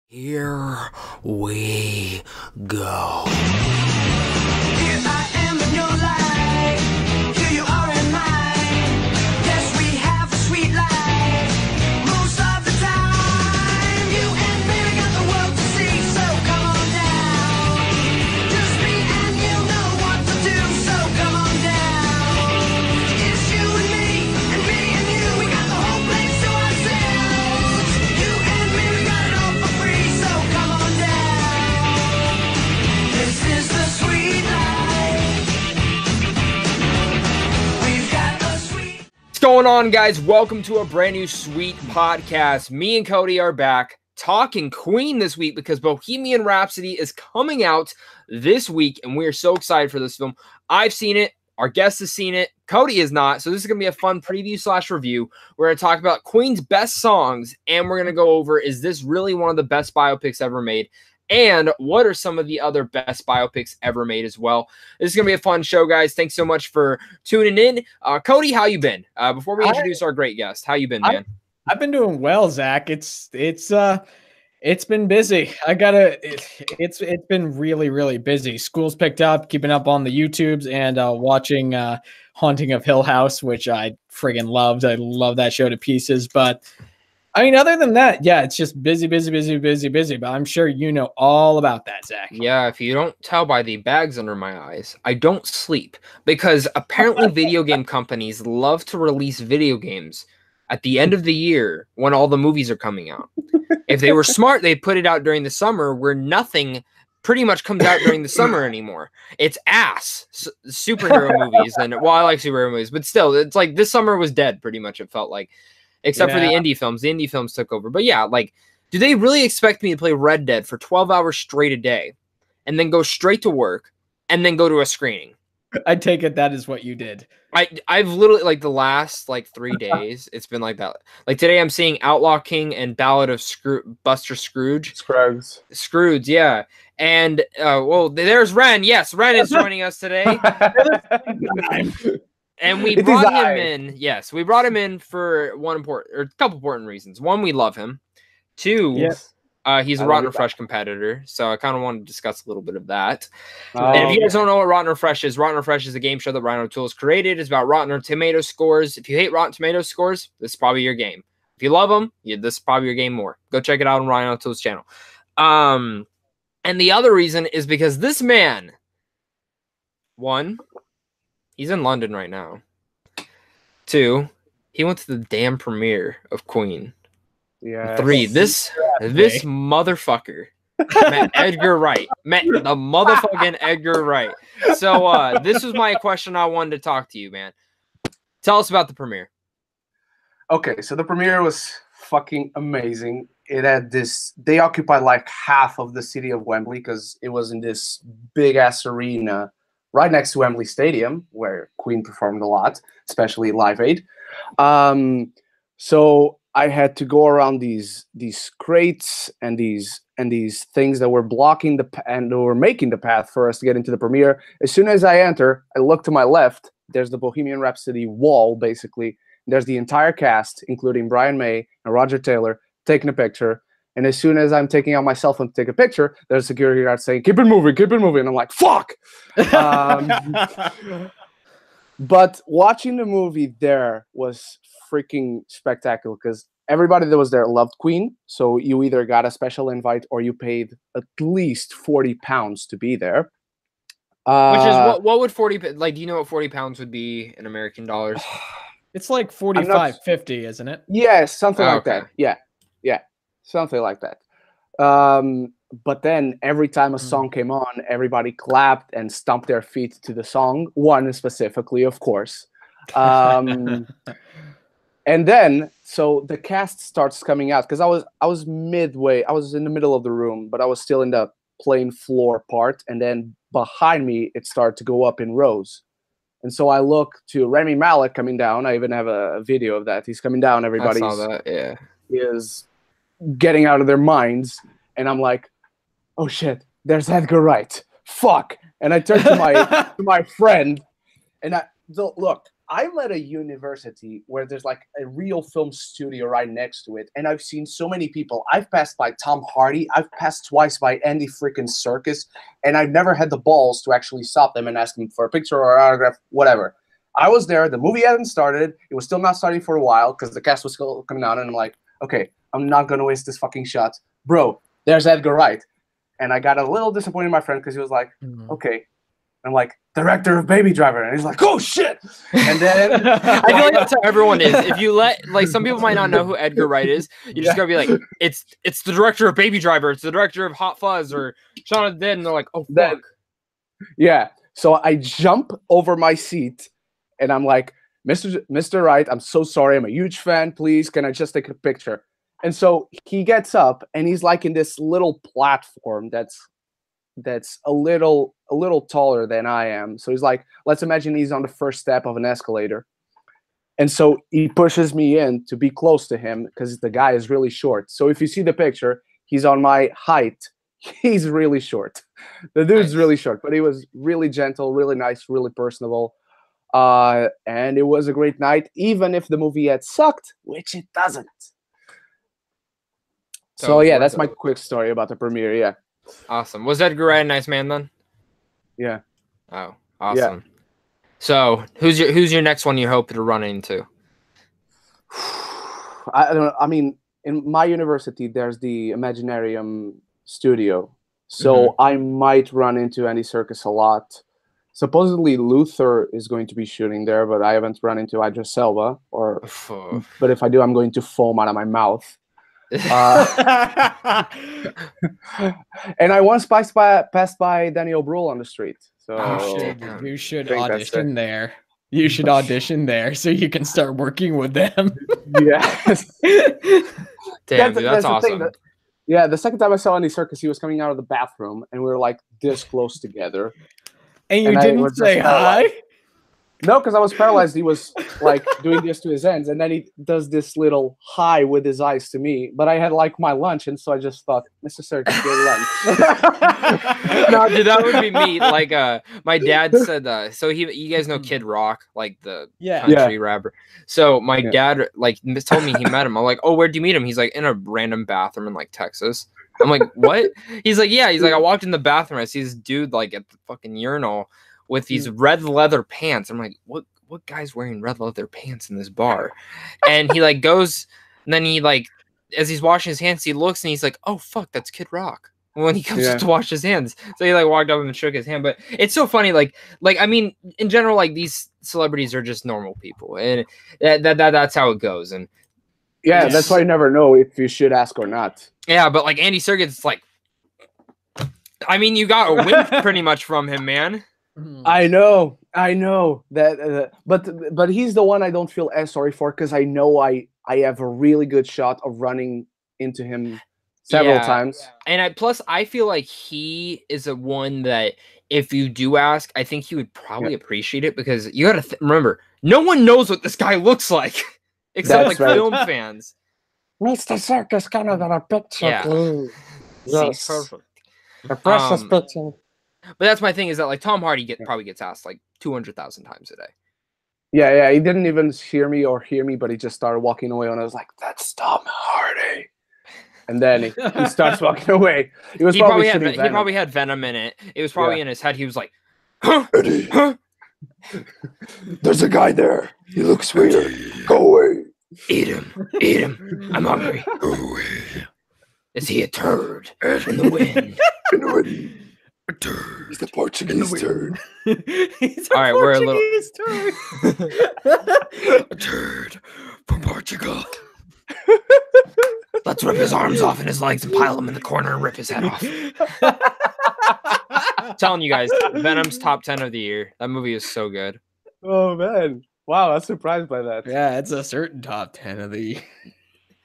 Here we go. Here I am in your life. Here you are in mine. Yes, we have a sweet life. Most of the time, you and me, we got the world to see. So come on down. Just me and you know what to do. So come on down. It's you and me and you. We got the whole place to ourselves. You and me, we got it all for free. So come on down. This is the sweet life. We've got the sweet. What's going on, guys? Welcome to a brand new sweet podcast. Me and Cody are back talking Queen this week because Bohemian Rhapsody is coming out this week, and we are so excited for this film. I've seen it. Our guest has seen it. Cody is not. So this is going to be a fun preview / review. We're going to talk about Queen's best songs, and we're going to go over, is this really one of the best biopics ever made? And what are some of the other best biopics ever made as well? This is going to be a fun show, guys. Thanks so much for tuning in. Cody, how you been? Before we introduce our great guest, how you been, man? I've been doing well, Zach. It's been busy. It's been really busy. School's picked up, keeping up on the YouTubes and watching Haunting of Hill House, which I friggin' loved. I love that show to pieces. But I mean, other than that, yeah, it's just busy. But I'm sure you know all about that, Zach. Yeah, if you don't tell by the bags under my eyes, I don't sleep because apparently video game companies love to release video games at the end of the year when all the movies are coming out. If they were smart, they'd put it out during the summer where nothing pretty much comes out during the summer anymore. It's superhero movies. And well, I like superhero movies, but still, it's like this summer was dead pretty much, it felt like. Except for the indie films. The indie films took over. But yeah, like, do they really expect me to play Red Dead for 12 hours straight a day and then go straight to work and then go to a screening? I take it that is what you did. I've literally, like, the last, 3 days, it's been like that. Like, today I'm seeing Outlaw King and Ballad of Buster Scrooge. Scrooge, yeah. And, well, there's Ren. Yes, Ren is joining us today. And we brought him in. Yes, we brought him in for a couple important reasons. One, we love him. Two, he's a Rotten or Fresh competitor, so I kind of want to discuss a little bit of that. And if you guys don't know what Rotten or Fresh is a game show that Ryan O'Toole has created. It's about Rotten Tomato scores. If you hate Rotten Tomato scores, this is probably your game. If you love them, this is probably your game more. Go check it out on Ryan O'Toole's channel. And the other reason is because this man, one, he's in London right now. 2, he went to the damn premiere of Queen. Yeah. 3, this motherfucker met Edgar Wright. Met the motherfucking Edgar Wright. So this was my question I wanted to talk to you, man. Tell us about the premiere. Okay, so the premiere was fucking amazing. It had they occupied like half of the city of Wembley because it was in this big ass arena right next to Wembley Stadium, where Queen performed a lot, especially Live Aid. So I had to go around these crates and these things that were blocking and were making the path for us to get into the premiere. As soon as I enter, I look to my left. There's the Bohemian Rhapsody wall, basically. There's the entire cast, including Brian May and Roger Taylor, taking a picture. And as soon as I'm taking out my cell phone to take a picture, there's a security guard saying, keep it moving. And I'm like, fuck! But watching the movie there was freaking spectacular because everybody that was there loved Queen. So you either got a special invite or you paid at least £40 to be there. Which is, what would 40, like, do you know what 40 pounds would be in American dollars? It's like 45.50, isn't it? Yeah, something like that. Yeah. Something like that. But then every time a song came on, everybody clapped and stomped their feet to the song. One specifically, of course. And then, so the cast starts coming out because I was midway. I was in the middle of the room, but I was still in the plain floor part. And then behind me, it started to go up in rows. And so I look to Rami Malek coming down. I even have a video of that. He's coming down. Everybody's I saw that. Yeah. He is getting out of their minds, and I'm like, oh shit, there's Edgar Wright. Fuck. And I turned to my friend, and look, I'm at a university where there's like a real film studio right next to it, and I've seen so many people. I've passed by Tom Hardy. I've passed twice by Andy freaking Serkis, and I've never had the balls to actually stop them and ask them for a picture or an autograph, whatever. I was there. The movie hadn't started. It was still not starting for a while because the cast was still coming out, and I'm like, okay, I'm not gonna waste this fucking shot, bro. There's Edgar Wright, and I got a little disappointed in my friend because he was like, okay. I'm like, director of Baby Driver, and he's like, oh shit. And then I feel like that's how everyone is. If you let, like, some people might not know who Edgar Wright is, you just gotta be like, it's the director of Baby Driver, it's the director of Hot Fuzz or Shaun of the Dead, and they're like, oh fuck. Yeah. So I jump over my seat, and I'm like, Mr. Wright, I'm so sorry, I'm a huge fan. Please, can I just take a picture? And so he gets up, and he's like in this little platform that's a little taller than I am. So he's like, let's imagine he's on the first step of an escalator. And so he pushes me in to be close to him because the guy is really short. So if you see the picture, he's on my height. He's really short. The dude's really short, but he was really gentle, really nice, really personable. And it was a great night, even if the movie had sucked, which it doesn't. So yeah, that's my quick story about the premiere. Yeah. Awesome. Was Edgar Wright a nice man then? Yeah. Oh, awesome. Yeah. So who's your next one you hope to run into? I don't know. I mean, in my university, there's the Imaginarium studio. So I might run into Andy Serkis a lot. Supposedly Luther is going to be shooting there, but I haven't run into Idris Elba. But if I do, I'm going to foam out of my mouth. And I once passed by Daniel Bruhl on the street. So you should audition there. You should audition there so you can start working with them. Yes. Damn, that's awesome. The second time I saw Andy Serkis, he was coming out of the bathroom, and we were like this close together. And you didn't say hi? No, because I was paralyzed. He was like doing this to his hands, and then he does this little hi with his eyes to me. But I had like my lunch, and so I just thought, Mr. Serkis, your lunch. No, dude, that would be me. Like, my dad said, so you guys know Kid Rock, like the country rapper. So my dad like told me he met him. I'm like, oh, where'd you meet him? He's like in a random bathroom in like Texas. I'm like, what? He's like, yeah. He's like, I walked in the bathroom. I see this dude like at the fucking urinal with these red leather pants. I'm like, what guy's wearing red leather pants in this bar? And he like goes, and then he like, as he's washing his hands, he looks and he's like, oh fuck, that's Kid Rock. When he comes to wash his hands. So he like walked up and shook his hand. But it's so funny, like I mean, in general, like these celebrities are just normal people. And that's how it goes. And yeah, that's why you never know if you should ask or not. Yeah, but like Andy Serkis, it's like, I mean, you got a win pretty much from him, man. I know that, but he's the one I don't feel as sorry for because I know I have a really good shot of running into him several times. And plus, I feel like he is a one that if you do ask, I think he would probably appreciate it because you got to remember, no one knows what this guy looks like except film fans. Mr. Serkis, kind of got a picture, please. Yes, perfect. A precious picture. But that's my thing is that like Tom Hardy probably gets asked like 200,000 times a day. Yeah, he didn't even hear me, but he just started walking away, and I was like, "That's Tom Hardy." And then he starts walking away. He probably had Venom in it. It was probably in his head. He was like, "Huh? Eddie, there's a guy there. He looks weird. Go away. Eat him. I'm hungry. Go away. Is he a turd in the wind?" In the wind. A turd. He's the Portuguese turd. All right, we're a little a turd from Portugal. Let's rip his arms off and his legs and pile him in the corner and rip his head off. I'm telling you guys, Venom's top 10 of the year. That movie is so good. Oh man. Wow, I'm surprised by that. Yeah, it's a certain top 10 of the year.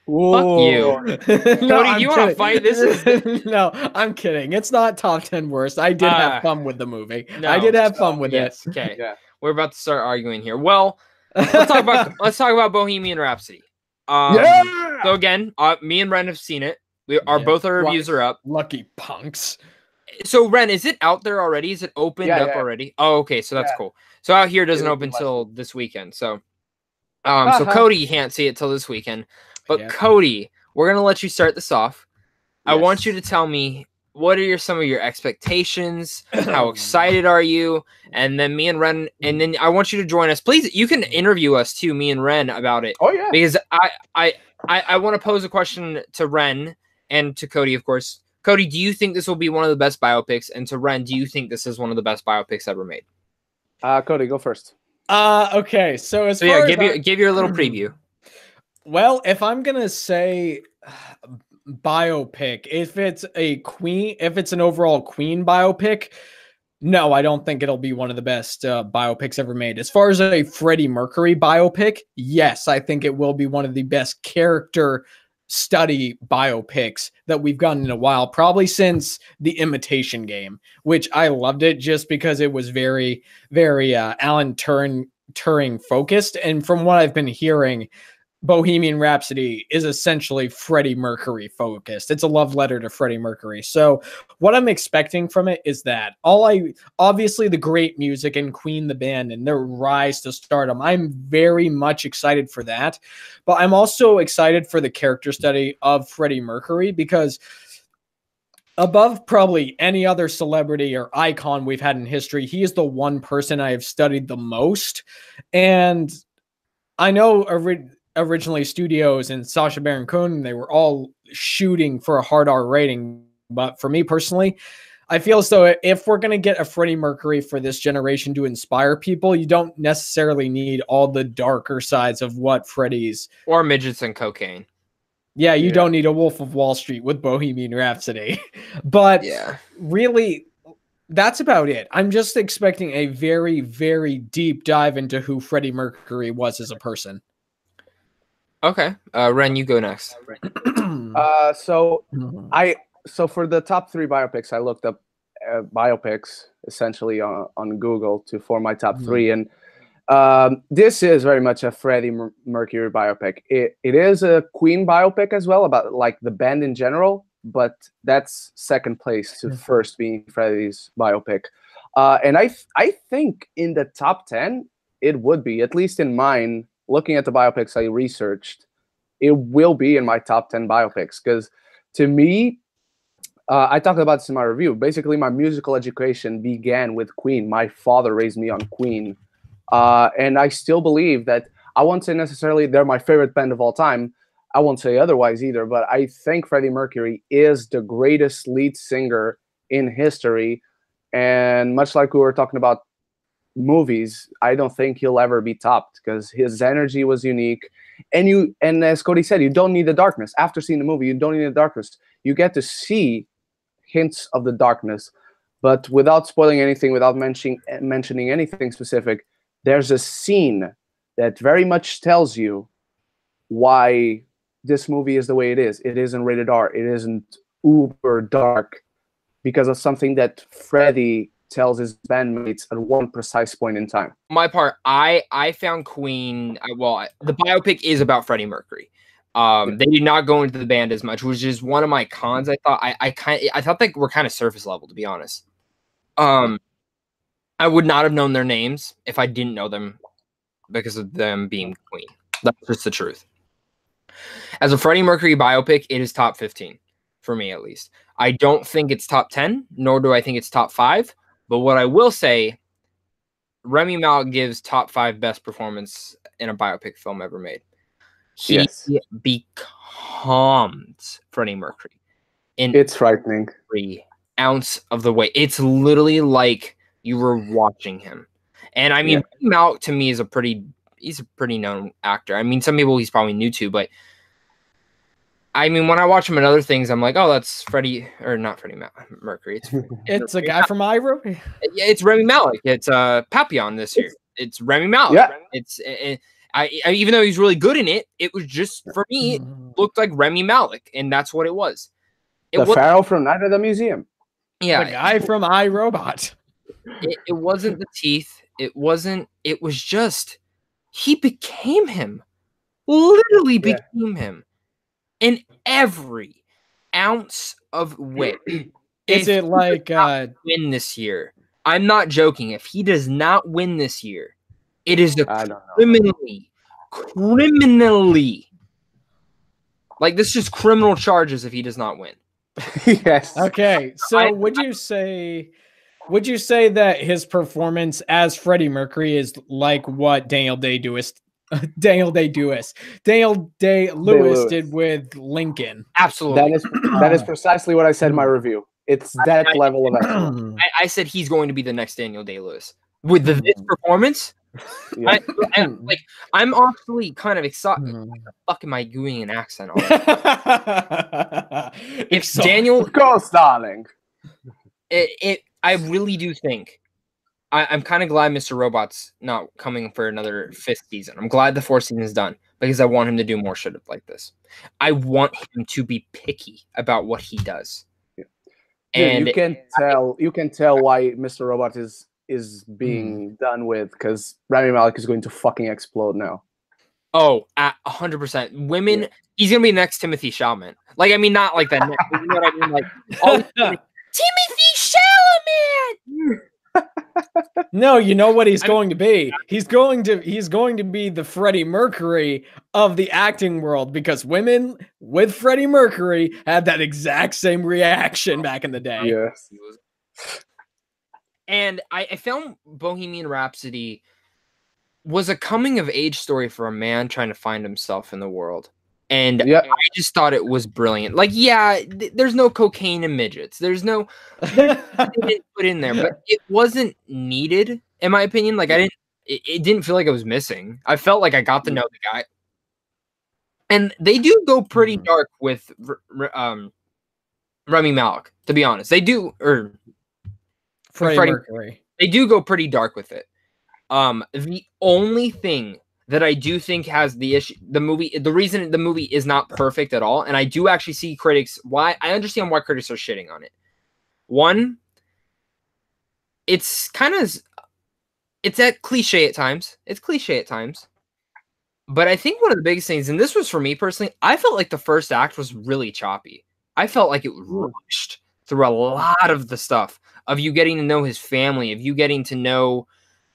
Whoa. Fuck you. Cody, you want to fight? This is No, I'm kidding. It's not top 10 worst. I did have fun with the movie. I did have fun with it. Okay. Yeah. We're about to start arguing here. Well, let's talk about Bohemian Rhapsody. So again, me and Brent have seen it. Both our reviews are up. Lucky punks. So Ren, is it out there already? Is it opened up already? Oh, okay, so that's cool. So out here doesn't open till this weekend. So so Cody, you can't see it till this weekend. But Cody, we're gonna let you start this off. I want you to tell me what are some of your expectations? How excited are you? And then me and Ren, and then I want you to join us. Please, you can interview us too, me and Ren, about it. Oh yeah. Because I want to pose a question to Ren and to Cody, of course. Cody, do you think this will be one of the best biopics? And to Ren, do you think this is one of the best biopics ever made? Cody, go first. Okay. So as far as give your little preview. Well, if I'm gonna say biopic, if it's an overall Queen biopic, no, I don't think it'll be one of the best biopics ever made. As far as a Freddie Mercury biopic, yes, I think it will be one of the best character study biopics that we've gotten in a while, probably since The Imitation Game, which I loved it just because it was very, very Alan Turing focused. And from what I've been hearing, Bohemian Rhapsody is essentially Freddie Mercury focused. It's a love letter to Freddie Mercury. So what I'm expecting from it is that obviously the great music and Queen the band and their rise to stardom. I'm very much excited for that. But I'm also excited for the character study of Freddie Mercury because above probably any other celebrity or icon we've had in history, he is the one person I have studied the most. And I know originally studios and Sacha Baron Cohen, they were all shooting for a hard R rating. But for me personally, I feel as though if we're going to get a Freddie Mercury for this generation to inspire people, you don't necessarily need all the darker sides of what Freddie's... Or midgets and cocaine. Yeah, you don't need a Wolf of Wall Street with Bohemian Rhapsody. But really, that's about it. I'm just expecting a very, very deep dive into who Freddie Mercury was as a person. Okay. Ren, you go next. So for the top 3 biopics, I looked up biopics essentially on Google to form my top 3, and this is very much a Freddie Mercury biopic. It is a Queen biopic as well, about like the band in general, but that's second place to first being Freddie's biopic. And I think in the top 10 it would be, at least in mine. Looking at the biopics I researched, it will be in my top 10 biopics because, to me, I talked about this in my review. Basically, my musical education began with Queen. My father raised me on Queen. And I still believe that, I won't say necessarily they're my favorite band of all time. I won't say otherwise either, but I think Freddie Mercury is the greatest lead singer in history. And much like we were talking about movies, I don't think he'll ever be topped because his energy was unique. And as Cody said, you don't need the darkness. After seeing the movie, you don't need the darkness. You get to see hints of the darkness, but without spoiling anything, without mentioning anything specific, there's a scene that very much tells you why this movie is the way it is. It isn't rated R. It isn't uber dark because of something that Freddie tells his bandmates at one precise point in time. My part, I found Queen. The biopic is about Freddie Mercury. They did not go into the band as much, which is one of my cons. I thought I thought they were kind of surface level, to be honest. I would not have known their names if I didn't know them because of them being Queen. That's just the truth. As a Freddie Mercury biopic, it is top 15 for me, at least. I don't think it's top 10, nor do I think it's top 5. But what I will say, Rami Malek gives top 5 best performance in a biopic film ever made. He becomes Freddie Mercury. It's frightening. Every ounce of the way. It's literally like you were watching him. And I mean, Rami Malek to me is he's a pretty known actor. I mean, some people he's probably new to, but I mean, when I watch him in other things, I'm like, oh, that's Freddie, or not Freddie Mercury. It's a guy from Iroh. Yeah, it's Rami Malek. It's Papillon this year. It's Rami Malek. Yeah. It's I even though he's really good in it, it was just, for me, it looked like Rami Malek, and that's what it was. The Pharaoh from Night at the Museum. Yeah, the guy from iRobot. It wasn't the teeth. It wasn't. It was just he became him. Literally became him. In every ounce of wit. Is it like win this year? I'm not joking. If he does not win this year, it is criminally. Like, this is criminal charges if he does not win. Yes. Okay, so would you say that his performance as Freddie Mercury is like what Daniel Day-Lewis did with Lincoln? Absolutely. That is precisely what I said in my review. It's that level of excellence. I said he's going to be the next Daniel Day-Lewis with this performance. Yeah. I'm actually kind of excited. What the fuck am I doing an accent on? If Daniel, Of course, darling. I really do think I'm kind of glad Mr. Robot's not coming for another 5th season. I'm glad the 4th season is done because I want him to do more shit like this. I want him to be picky about what he does. Yeah. And you can tell why Mr. Robot is being done with, because Rami Malek is going to fucking explode now. Oh, at 100%. Women, he's gonna be next Timothy Chalamet. Like, I mean, not like that. You know what I mean? Like, Timothy Chalamet. No, you know what he's going to be? He's going to be the Freddie Mercury of the acting world, because women with Freddie Mercury had that exact same reaction back in the day. Yes. And I found Bohemian Rhapsody was a coming of age story for a man trying to find himself in the world. And I just thought it was brilliant. Like, yeah, there's no cocaine and midgets. There's no didn't put in there, but it wasn't needed, in my opinion. Like, it didn't feel like it was missing. I felt like I got to know the guy. And they do go pretty dark with Rami Malek, to be honest. They do, or Freddie Mercury. They do go pretty dark with it. The only thing that I do think has the reason the movie is not perfect at all, and I do actually see I understand why critics are shitting on it. One, it's at cliche at times. But I think one of the biggest things, and this was for me personally, I felt like the first act was really choppy. I felt like it rushed through a lot of the stuff of you getting to know his family, of you getting to know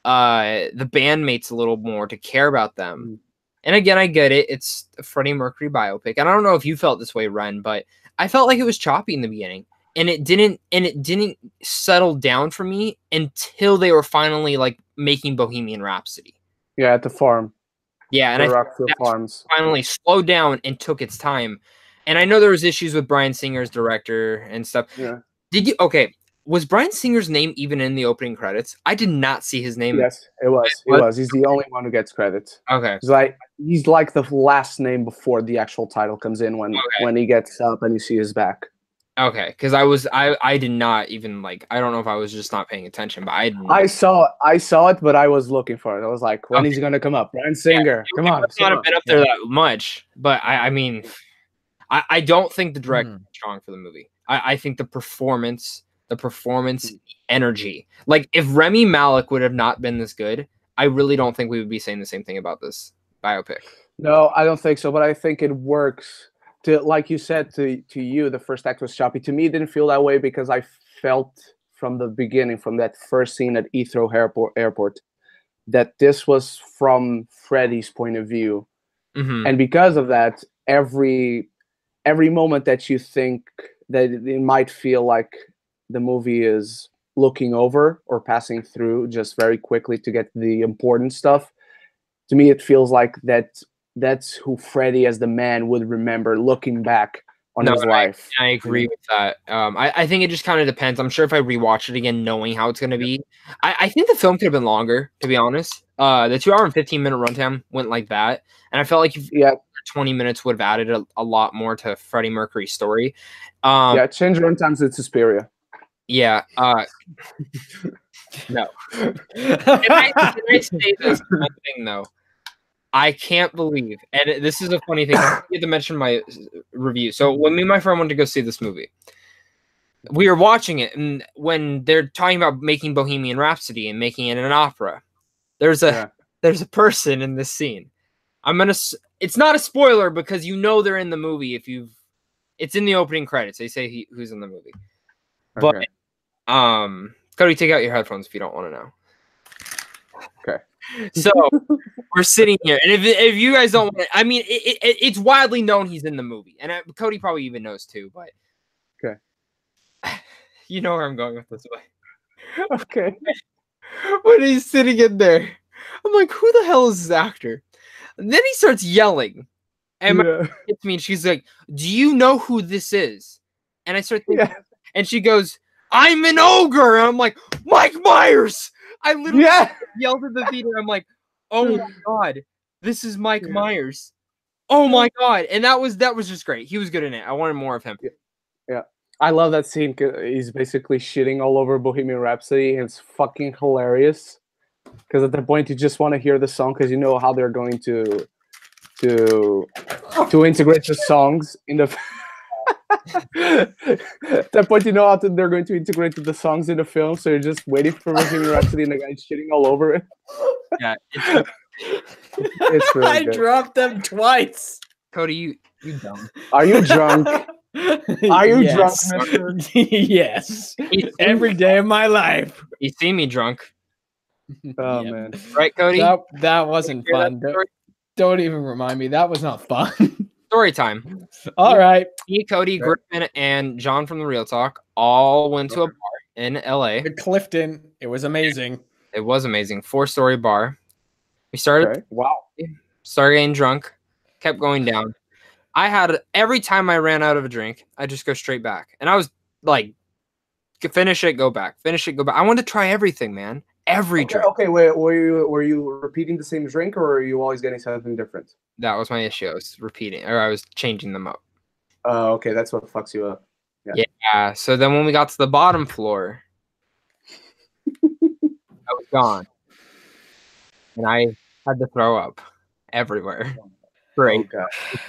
the bandmates a little more, to care about them. And again, I get it. It's a Freddie Mercury biopic. And I don't know if you felt this way, Ren, but I felt like it was choppy in the beginning. And it didn't settle down for me until they were finally like making Bohemian Rhapsody. Yeah, at the farm. Yeah, and farms finally slowed down and took its time. And I know there was issues with Bryan Singer's director and stuff. Yeah. Was Bryan Singer's name even in the opening credits? I did not see his name. Yes, it was. He's the only one who gets credit. Okay. He's like the last name before the actual title comes in when he gets up and you see his back. Okay, because I did not even I don't know if I was just not paying attention, but I saw it, but I was looking for it. I was like, when is he gonna come up? Bryan Singer, come on. It's not been up there that much, but I mean, I don't think the director is strong for the movie. I think the performance, energy. Like, if Rami Malek would have not been this good, I really don't think we would be saying the same thing about this biopic. No, I don't think so, but I think it works. Like you said, to you, the first act was choppy. To me, it didn't feel that way because I felt from the beginning, from that first scene at Heathrow Airport, that this was from Freddie's point of view. Mm-hmm. And because of that, every moment that you think that it might feel like the movie is looking over or passing through just very quickly to get the important stuff, to me, it feels like that's who Freddie as the man would remember looking back on his life. I agree with that. I think it just kind of depends. I'm sure if I rewatch it again, knowing how it's going to be, I think the film could have been longer, to be honest. The 2 hour and 15-minute runtime went like that. And I felt like 20 minutes would have added a lot more to Freddie Mercury's story. Change runtimes to Suspiria. Yeah. No. Can I say this one thing, though? I can't believe, and this is a funny thing, I get to mention my review. So when me and my friend went to go see this movie, we were watching it, and when they're talking about making Bohemian Rhapsody and making it an opera, there's a person in this scene. It's not a spoiler because you know they're in the movie it's in the opening credits. They say who's in the movie. But Okay. Cody, take out your headphones if you don't want to know. Okay. So we're sitting here, and if you guys don't want to, I mean, it's widely known he's in the movie, and Cody probably even knows too. But Okay. you know where I'm going with this way. Okay. When he's sitting in there, I'm like, who the hell is this actor? And then he starts yelling, and my mom hits me, and she's like, "Do you know who this is?" And I start thinking, and she goes, "I'm an ogre." And I'm like, Mike Myers. I literally yelled at the theater. I'm like, oh my god, this is Mike Myers. Oh my god. And that was just great. He was good in it. I wanted more of him. Yeah. I love that scene. He's basically shitting all over Bohemian Rhapsody. And it's fucking hilarious. Because at that point, you just want to hear the song because you know how they're going to integrate the songs in the... At that point, you know how they're going to integrate the songs in the film, so you're just waiting for Bohemian Rhapsody and the guy's shitting all over it. Yeah, it's really I good. dropped them twice. Cody, you dumb. Are you drunk? Are you drunk, mister? Yes. Every day of my life. You see me drunk. Oh, man. Right, Cody? That wasn't fun. Don't even remind me. That was not fun. Story time. All right. Me, Cody, Griffin, and John from the Real Talk all went to a bar in LA. The Clifton. It was amazing. It was amazing. 4-story bar. We started getting drunk, kept going down. I had every time I ran out of a drink, I just go straight back. And I was like, finish it, go back. Finish it, go back. I wanted to try everything, man. Every drink. Okay, wait, were you repeating the same drink, or are you always getting something different? That was my issue. I was repeating, or I was changing them up. Okay, that's what fucks you up. Yeah. So then when we got to the bottom floor, I was gone, and I had to throw up everywhere. Great.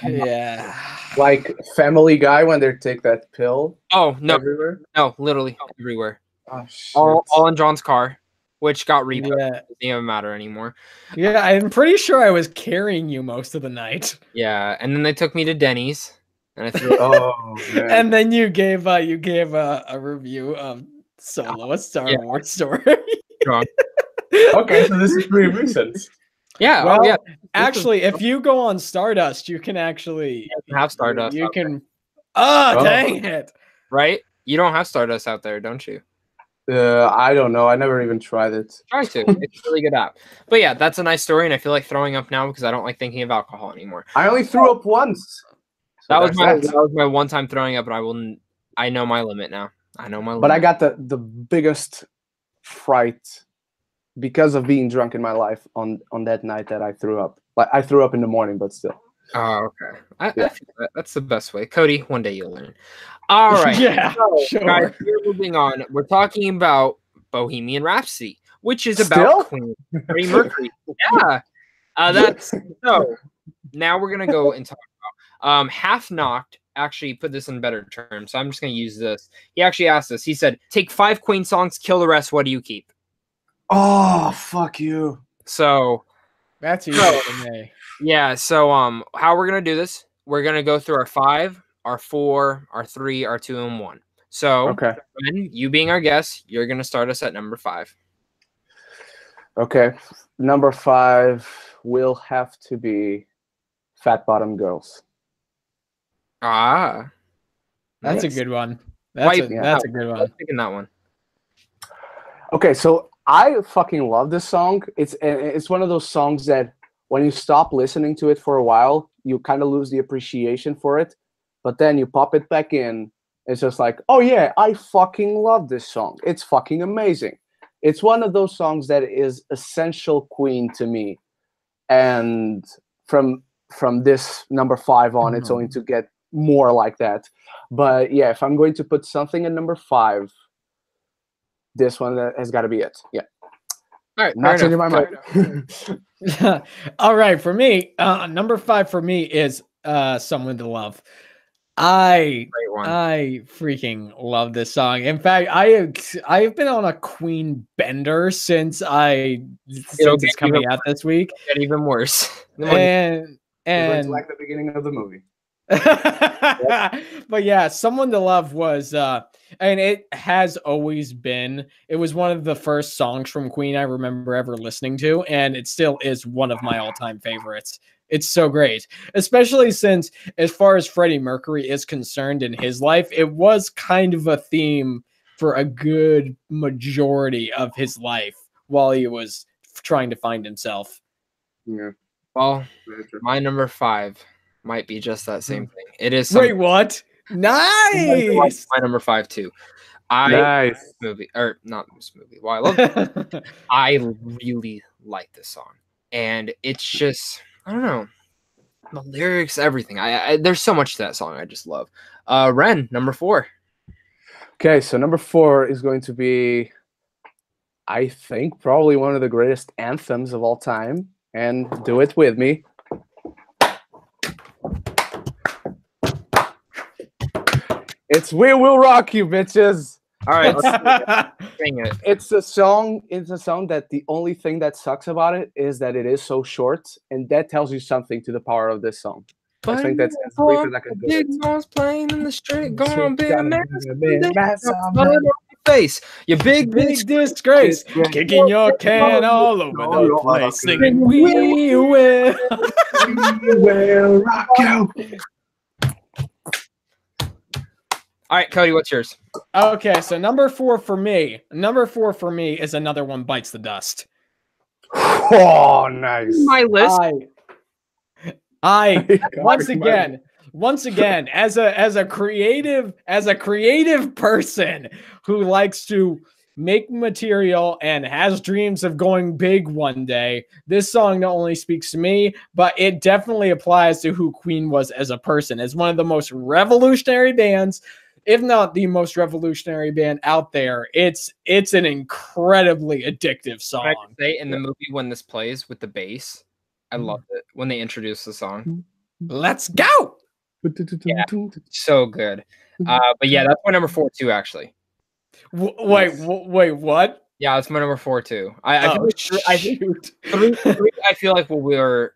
Yeah. Like Family Guy when they take that pill. Oh no! Everywhere? No, literally everywhere. Oh shit! All in John's car, which got repoed. Yeah. It doesn't even matter anymore. Yeah, I'm pretty sure I was carrying you most of the night. Yeah, and then they took me to Denny's, and I threw. Man. And then you gave a review of Solo, a Star Wars story. Okay, so this is pretty recent. Yeah. Well, actually, if you go on Stardust, you can actually have Stardust. You can. Oh, dang it! Right? You don't have Stardust out there, don't you? I don't know. I never even tried it. Try to. It's a really good app. But yeah, that's a nice story, and I feel like throwing up now because I don't like thinking of alcohol anymore. I only threw up once. So that was my one time throwing up, and I know my limit now. I know my limit. But I got the biggest fright because of being drunk in my life on that night that I threw up. Like I threw up in the morning, but still. Oh, okay. I feel that's the best way. Cody, one day you'll learn. All right. Yeah, so, sure. Guys, we're moving on. We're talking about Bohemian Rhapsody, which is about Queen Freddie Mercury. Yeah. That's so. Now we're gonna go and talk about Half Knocked. Actually, put this in better terms. So I'm just gonna use this. He actually asked us. He said, "Take 5 Queen songs, kill the rest. What do you keep?" Oh, fuck you. So that's easy for me. Yeah. So how we're gonna do this? We're gonna go through our 5, our 4, our 3, our 2, and 1. So, Ben, you being our guest, you're gonna start us at number 5. Okay, number 5 will have to be Fat Bottom Girls. Ah, that's a good one. That's a good one. I'm picking that one. Okay, so I fucking love this song. It's one of those songs that when you stop listening to it for a while, you kind of lose the appreciation for it. But then you pop it back in. It's just like, oh yeah, I fucking love this song. It's fucking amazing. It's one of those songs that is essential Queen to me. And from this number 5 on, it's going to get more like that. But yeah, if I'm going to put something at number 5, this one has got to be it. Yeah. All right. Not changing my mind. All right. For me, number 5 for me is Someone to Love. I freaking love this song. In fact, I've been on a Queen bender since it's coming out this week. Get even worse. It's like the beginning of the movie. But yeah, Someone to Love was and it has always been, it was one of the first songs from Queen I remember ever listening to, and it still is one of my all-time favorites. It's so great, especially since, as far as Freddie Mercury is concerned in his life, it was kind of a theme for a good majority of his life while he was trying to find himself. Yeah. Well, my number 5 might be just that same thing. It is Wait, what? Nice. my number 5 too. I Nice. movie or not this movie. Well, I love I really like this song. And it's just, I don't know, the lyrics, everything. I there's so much to that song I just love. Ren, number 4. Okay, so number 4 is going to be, I think, probably one of the greatest anthems of all time. And do it with me. It's We Will Rock You, bitches. All right, sing it. It's a song that the only thing that sucks about it is that it is so short, and that tells you something to the power of this song. I think that's as brief as I can do Big it. boss playing in the street, gonna be a mess. Mess Blood on your face, you big disgrace, kicking your can all over the place, singing we will. We will rock you. All right, Cody, what's yours? Okay, so number 4 for me is Another One Bites the Dust. Oh, nice. My list. I once again, as a creative person who likes to make material and has dreams of going big one day, this song not only speaks to me, but it definitely applies to who Queen was as a person. As one of the most revolutionary bands, if not the most revolutionary band out there, it's an incredibly addictive song. I say in the movie when this plays with the bass, I loved it when they introduced the song. Let's go. Yeah, so good. But yeah, that's my number 4 too, actually. Wait, what? Yeah, that's my number 4 too. I think three, I feel like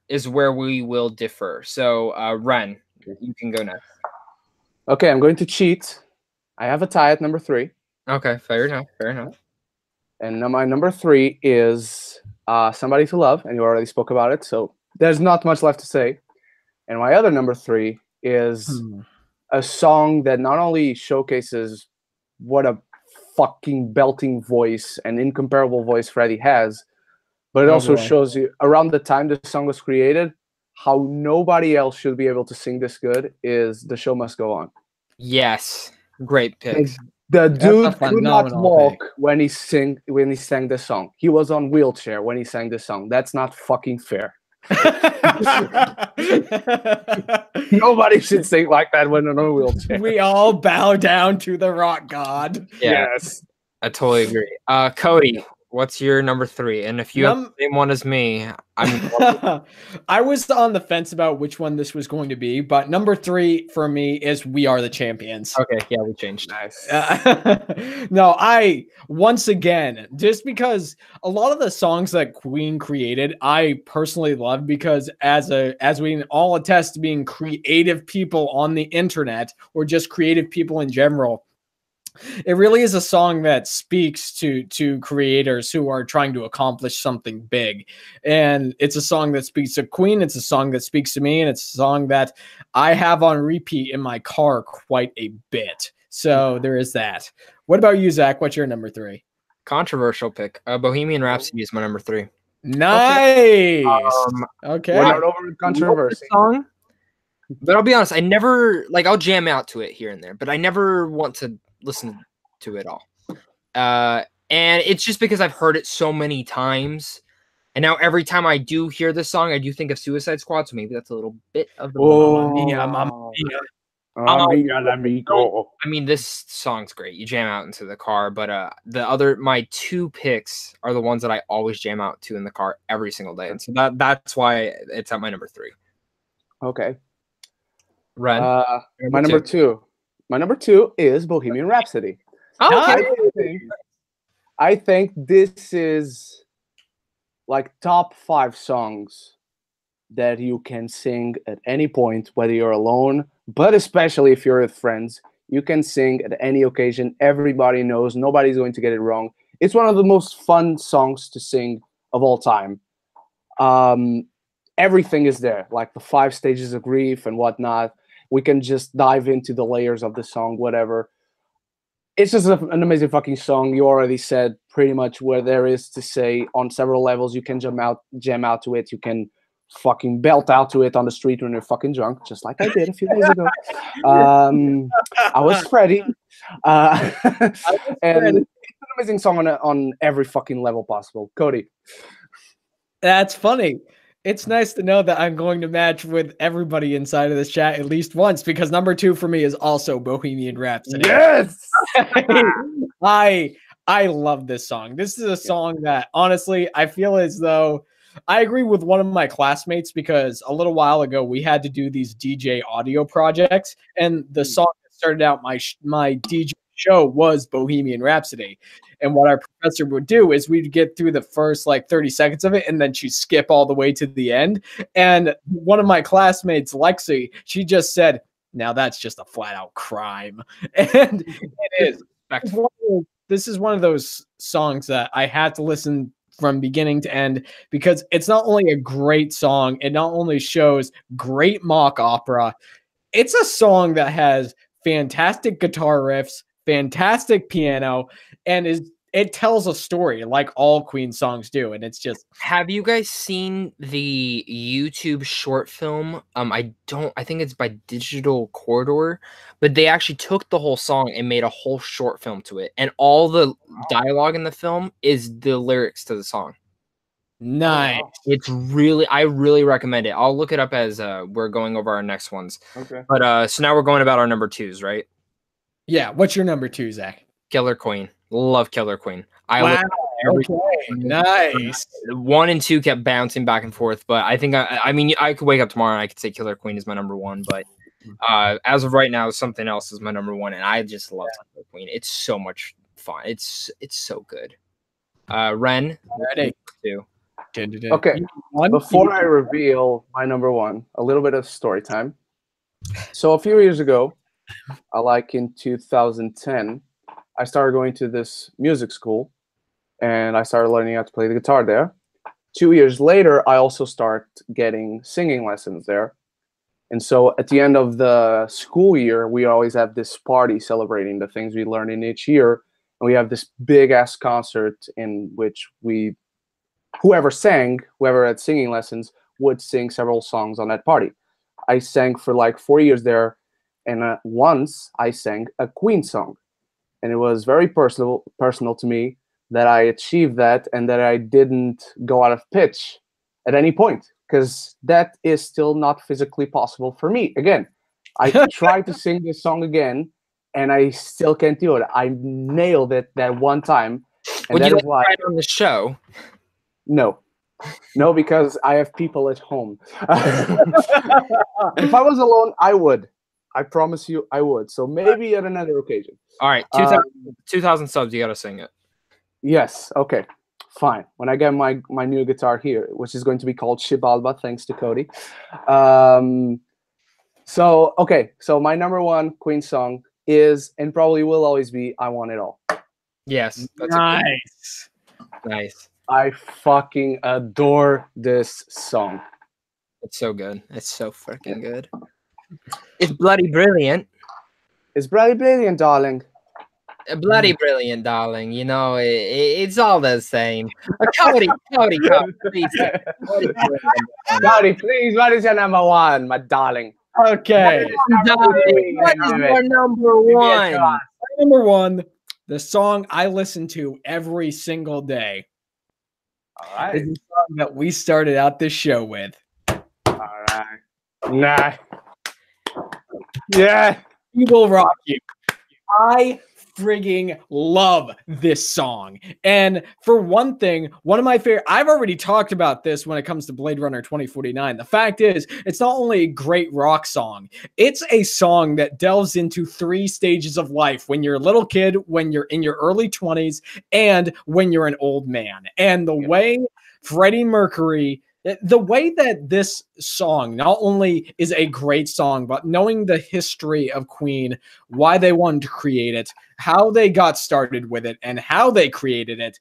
is where we will differ. So Ren, you can go next. Okay, I'm going to cheat. I have a tie at number 3. Okay, fair enough. And my number 3 is Somebody to Love, and you already spoke about it, so there's not much left to say. And my other number 3 is a song that not only showcases what a fucking belting voice and incomparable voice Freddie has, but it also shows you, around the time this song was created, how nobody else should be able to sing this good is The Show Must Go On. Yes, great picks. The dude could not walk when he sang this song. He was on wheelchair when he sang this song. That's not fucking fair. Nobody should sing like that when on a wheelchair. We all bow down to the rock god. Yeah, yes, I totally agree. Cody, what's your number 3? And if you have the same one as me, I was on the fence about which one this was going to be, but number 3 for me is We Are the Champions. Okay, yeah, we changed. Nice. No, once again, just because a lot of the songs that Queen created, I personally love, because as we all attest to being creative people on the internet, or just creative people in general, it really is a song that speaks to creators who are trying to accomplish something big. And it's a song that speaks to Queen. It's a song that speaks to me. And it's a song that I have on repeat in my car quite a bit. So there is that. What about you, Zach? What's your number 3? Controversial pick. Bohemian Rhapsody is my number 3. Nice. Okay. We're not over controversy. Song, but I'll be honest, I never, I'll jam out to it here and there, but I never want to listen to it all. And it's just because I've heard it so many times, and now every time I do hear this song, I do think of Suicide Squad, so maybe that's a little bit of the I mean, this song's great. You jam out into the car, but my 2 picks are the ones that I always jam out to in the car every single day, and so that's why it's at my number 3. Okay. Ren, my number 2. My number 2 is Bohemian Rhapsody. I think this is top 5 songs that you can sing at any point, whether you're alone but especially if you're with friends, you can sing at any occasion. Everybody knows. Nobody's going to get it wrong. It's one of the most fun songs to sing of all time. Everything is there, like the 5 stages of grief and whatnot. We can just dive into the layers of the song, whatever. It's just an amazing fucking song. You already said pretty much what there is to say on several levels. You can jam out to it. You can fucking belt out to it on the street when you're fucking drunk, just like I did a few days ago. I was Freddie. And it's an amazing song on every fucking level possible. Cody. That's funny. It's nice to know that I'm going to match with everybody inside of this chat at least once, because number 2 for me is also Bohemian Rhapsody. Yes! I love this song. This is a song that, honestly, I feel as though I agree with one of my classmates, because a little while ago we had to do these DJ audio projects, and the song that started out my DJ show was Bohemian Rhapsody. And what our professor would do is we'd get through the first like 30 seconds of it, and then she'd skip all the way to the end. And one of my classmates, Lexi, she just said, "Now that's just a flat out crime." And it is. This is one of those songs that I had to listen from beginning to end, because it's not only a great song, it not only shows great mock opera, it's a song that has fantastic guitar riffs, fantastic piano, and it tells a story like all Queen songs do. And it's just, have you guys seen the YouTube short film? I think it's by Digital Corridor, but they actually took the whole song and made a whole short film to it, and all the dialogue in the film is the lyrics to the song. nice. It's really, I really recommend it. I'll look it up as we're going over our next ones. Okay. But so now we're going about our number 2s, right? Yeah. What's your number 2, Zach? Killer Queen. Love Killer Queen. Wow. Okay. Nice. 1 and 2 kept bouncing back and forth, but I think I mean, I could wake up tomorrow and I could say Killer Queen is my number 1, but as of right now, something else is my number 1, and I just love Killer Queen. It's so much fun. It's so good. Ren, Ready. 2. Okay. Before I reveal my number 1, a little bit of story time. So a few years ago, like in 2010, I started going to this music school, and I started learning how to play the guitar there. 2 years later, I also start getting singing lessons there. And so at the end of the school year, we always have this party celebrating the things we learned in each year. And we have this big-ass concert in which whoever had singing lessons would sing several songs on that party. I sang for like 4 years there, and once I sang a Queen song. And it was very personal to me that I achieved that, and that I didn't go out of pitch at any point, because that is still not physically possible for me. Again, I tried to sing this song again, and I still can't do it. I nailed it that one time. And Would that you is like why to try it on the show? No, because I have people at home. If I was alone, I would. I promise you, I would. So maybe at another occasion. All right, 2,000 subs, you got to sing it. Yes. Okay. Fine. When I get my new guitar here, which is going to be called Shibalba, thanks to Cody. So my number 1 Queen song is, and probably will always be, "I Want It All." Yes. That's Nice. Nice. I fucking adore this song. It's so good. It's so freaking good. It's bloody brilliant. It's bloody brilliant, darling. Bloody brilliant, darling. You know, it's all the same. Cody, please. Cody, please, what is your number 1, my darling? Okay. What is your number 1? Number 1, the song I listen to every single day. All right. Is the song that we started out this show with. All right. Nah. Yeah. We Will Rock You. I frigging love this song. And for one thing, one of my favorite, I've already talked about this when it comes to Blade Runner 2049. The fact is, it's not only a great rock song, it's a song that delves into 3 stages of life: when you're a little kid, when you're in your early 20s, and when you're an old man. And the way Freddie Mercury The way that this song not only is a great song, but knowing the history of Queen, why they wanted to create it, how they got started with it, and how they created it,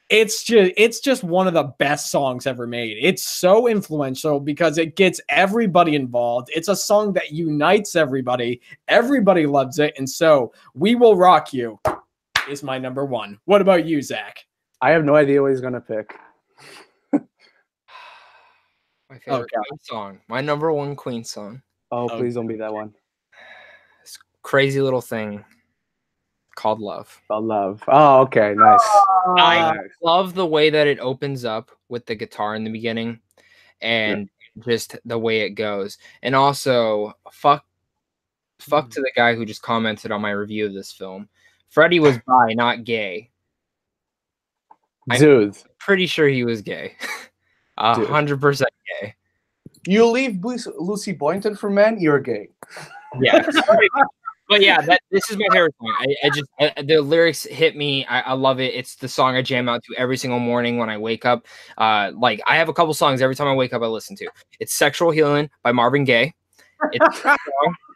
it's just one of the best songs ever made. It's so influential because it gets everybody involved. It's a song that unites everybody. Everybody loves it. And so We Will Rock You is my number one. What about you, Zach? I have no idea what he's gonna pick. My favorite Queen song. My number one Queen song. Oh, please don't be that one. This crazy little thing called Love. Oh, Love. Oh, okay, nice. I love the way that it opens up with the guitar in the beginning and just the way it goes. And also, fuck to the guy who just commented on my review of this film. Freddie was bi, not gay. Dude. I'm pretty sure he was gay. 100% gay. You leave Lucy Boynton for men, you're gay. Yeah. But yeah, this is my favorite song. The lyrics hit me. I love it. It's the song I jam out to every single morning when I wake up. Like I have a couple songs every time I wake up I listen to. It's Sexual Healing by Marvin Gaye. It's a song,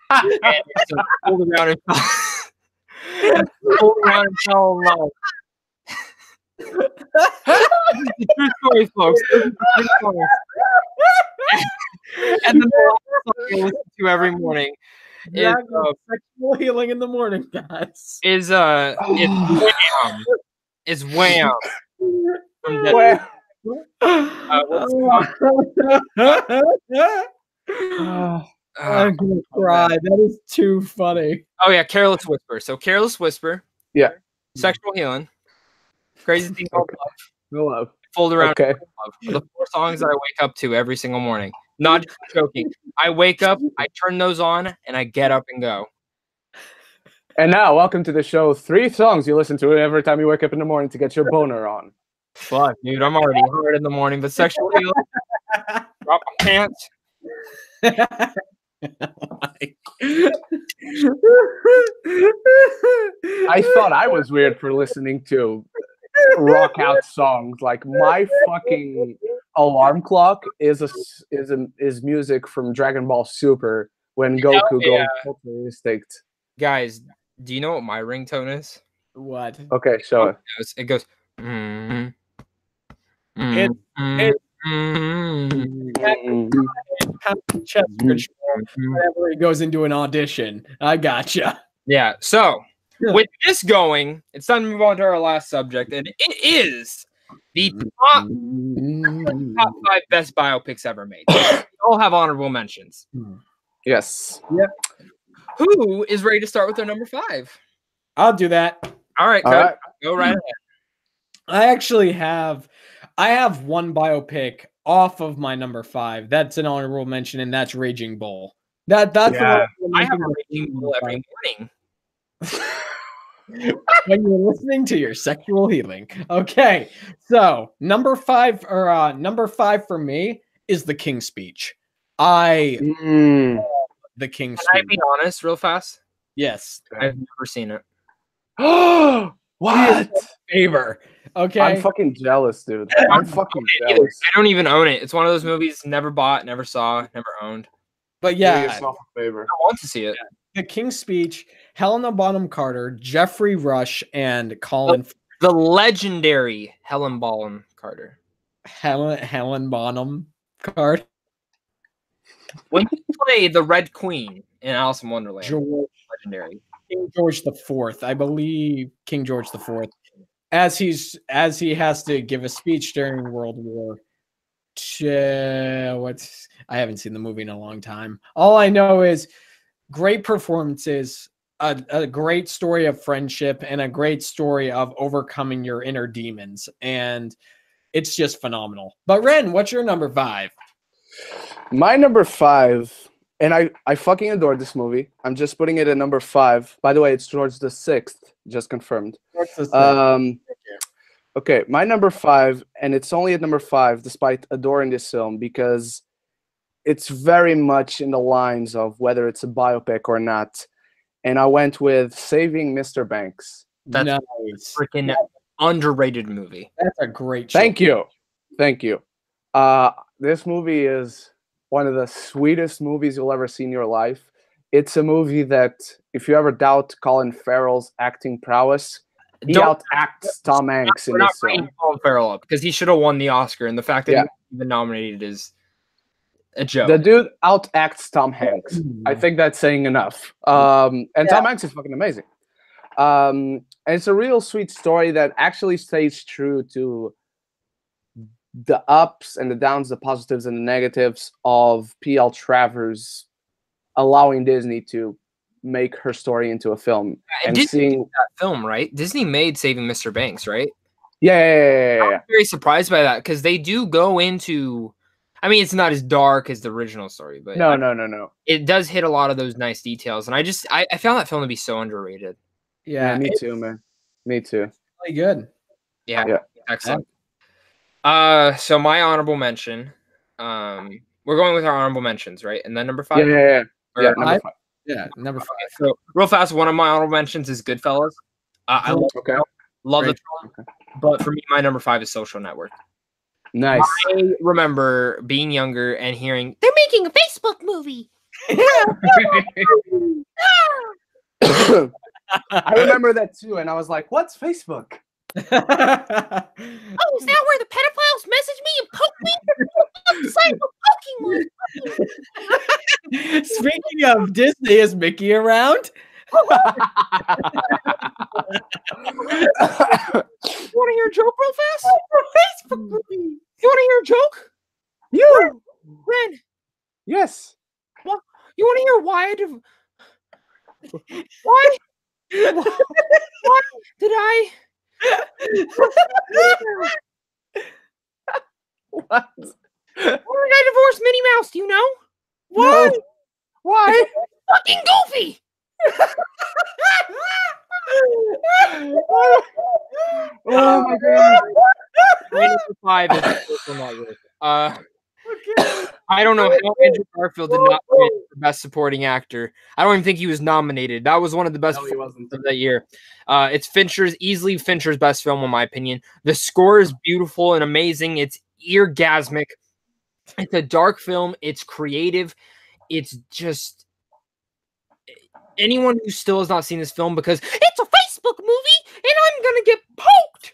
and it's Hold Around and Hold Around and Fell in Love. This is the true story, folks. This is the true story. And then the last song I listen to every morning is Sexual Healing in the Morning, guys. Is Wham. Is Wham. I'm gonna cry. That is too funny. Oh yeah, Careless Whisper. So Careless Whisper. Yeah. Sexual Healing. Crazy Thing Called Love. No love. Fold Around. Okay. Love. The 4 songs that I wake up to every single morning. Not just joking. I wake up, I turn those on, and I get up and go. And now, welcome to the show. 3 songs you listen to every time you wake up in the morning to get your boner on. Fuck, dude, I'm already hard in the morning, but Sexual Healing. Drop my pants. I thought I was weird for listening to rock out songs. Like my fucking alarm clock is music from Dragon Ball Super when Goku goes Ultra Instinct. Guys, do you know what my ringtone is? What? Okay, show it. It goes. Whenever he goes into an audition. I gotcha. Yeah. So with this going, it's time to move on to our last subject, and it is the top 5 best biopics ever made. We all have honorable mentions. Yes. Yep. Who is ready to start with their number 5? I'll do that. All right, Cody, go right ahead. I actually have one biopic off of my number 5. That's an honorable mention, and that's Raging Bull. That's I have a Raging Bull every morning. When you're listening to your sexual healing. Okay, so number 5 for me is The King's Speech. The King's Speech. Can I be honest, real fast? Yes, I've never seen it. What? Favor. Okay, I'm fucking jealous, dude. I'm fucking jealous. I don't even own it. It's one of those movies never bought, never saw, never owned. But Do yeah, yourself a favor. I want to see it. The King's Speech, Helena Bonham Carter, Jeffrey Rush, and Colin. The legendary Helen Bonham Carter. Helen Bonham Carter. When you play the Red Queen in Alice in Wonderland, legendary. King George IV, I believe King George IV, as he has to give a speech during World War. I haven't seen the movie in a long time. All I know is great performances, a great story of friendship, and a great story of overcoming your inner demons, and it's just phenomenal. But Ren, what's your number 5? My number 5, and I fucking adore this movie. I'm just putting it at number 5. By the way, it's George VI, just confirmed. Okay, my number 5, and it's only at number 5, despite adoring this film, because it's very much in the lines of whether it's a biopic or not. And I went with Saving Mr. Banks. That's a freaking underrated movie. That's a great show. Thank you. This movie is one of the sweetest movies you'll ever see in your life. It's a movie that, if you ever doubt Colin Farrell's acting prowess, he outacts Tom Hanks in this film. Colin Farrell up because he should have won the Oscar, and the fact that he wasn't even nominated is a joke. The dude outacts Tom Hanks. I think that's saying enough. And Tom Hanks is fucking amazing. And it's a real sweet story that actually stays true to the ups and the downs, the positives and the negatives of P.L. Travers allowing Disney to make her story into a film. And seeing that film, right? Disney made Saving Mr. Banks, right? Yeah. I'm very surprised by that because they do go into. I mean, it's not as dark as the original story, but no. It does hit a lot of those nice details, and I found that film to be so underrated. Yeah, me too, man. Me too. Really good. Yeah. Excellent. So my honorable mention, we're going with our honorable mentions, right? And then number 5? Yeah, number 5. Yeah, number 5. So real fast, one of my honorable mentions is Goodfellas. I love the film, but for me, my number 5 is Social Network. Nice. I remember being younger and hearing, they're making a Facebook movie. I remember that too, and I was like, what's Facebook? Oh, is that where the pedophiles message me and poke me? Pokemon. Speaking of Disney, is Mickey around? You want to hear a joke real fast? Facebook movie. You want to hear a joke? You, Ren. Yes. Well, you want to hear why Why did I? What? Why did I divorce Minnie Mouse? Do you know? Why? No. Why? Fucking Goofy. Oh my god. Number 5 is Social Network. I don't know how Andrew Garfield did not win for Best Supporting Actor. I don't even think he was nominated. That was one of the best films of that year. It's easily Fincher's best film, in my opinion. The score is beautiful and amazing. It's eargasmic. It's a dark film. It's creative. It's just anyone who still has not seen this film because it's a Facebook movie and I'm gonna get poked.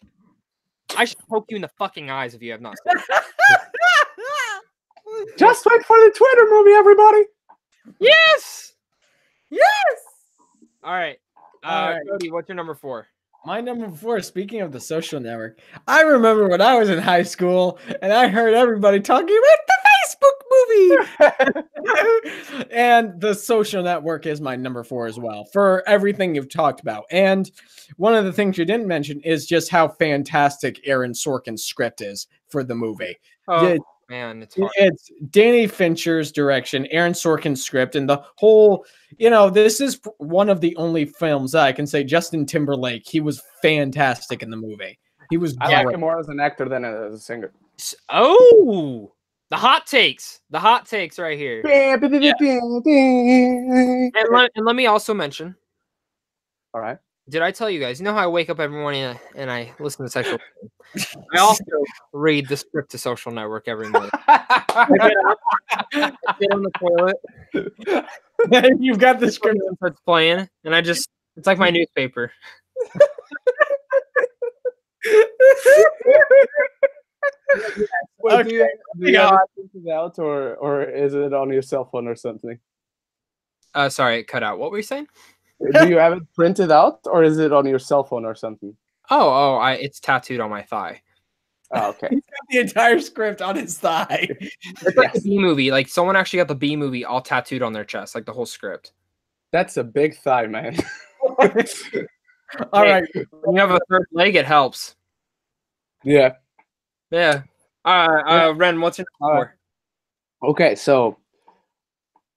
I should poke you in the fucking eyes if you have not seen it. Just wait for the Twitter movie, everybody. Yes. All right. Cody, what's your number 4? My number 4, speaking of the Social Network, I remember when I was in high school and I heard everybody talking about the Facebook movie. And the Social Network is my number 4 as well for everything you've talked about. And one of the things you didn't mention is just how fantastic Aaron Sorkin's script is for the movie. Man, it's Danny Fincher's direction, Aaron Sorkin's script, and the whole, this is one of the only films that I can say Justin Timberlake, he was fantastic in the movie. He was I like him more as an actor than as a singer. Oh, the hot takes right here. And let me also mention. All right. Did I tell you guys? You know how I wake up every morning and I listen to Sexual I also read the script to Social Network every morning. I get on the toilet. You've got the script that's playing, and it's like my newspaper. Well, do you have it printed out, or is it on your cell phone or something? Sorry, it cut out. What were you saying? Do you have it printed out, or is it on your cell phone or something? It's tattooed on my thigh. Oh, okay. He's got the entire script on his thigh. It's like the B movie. Like someone actually got the B movie all tattooed on their chest, like the whole script. That's a big thigh, man. All right. When you have a third leg, it helps. Yeah. Yeah. Ren, what's your number 4? Okay, so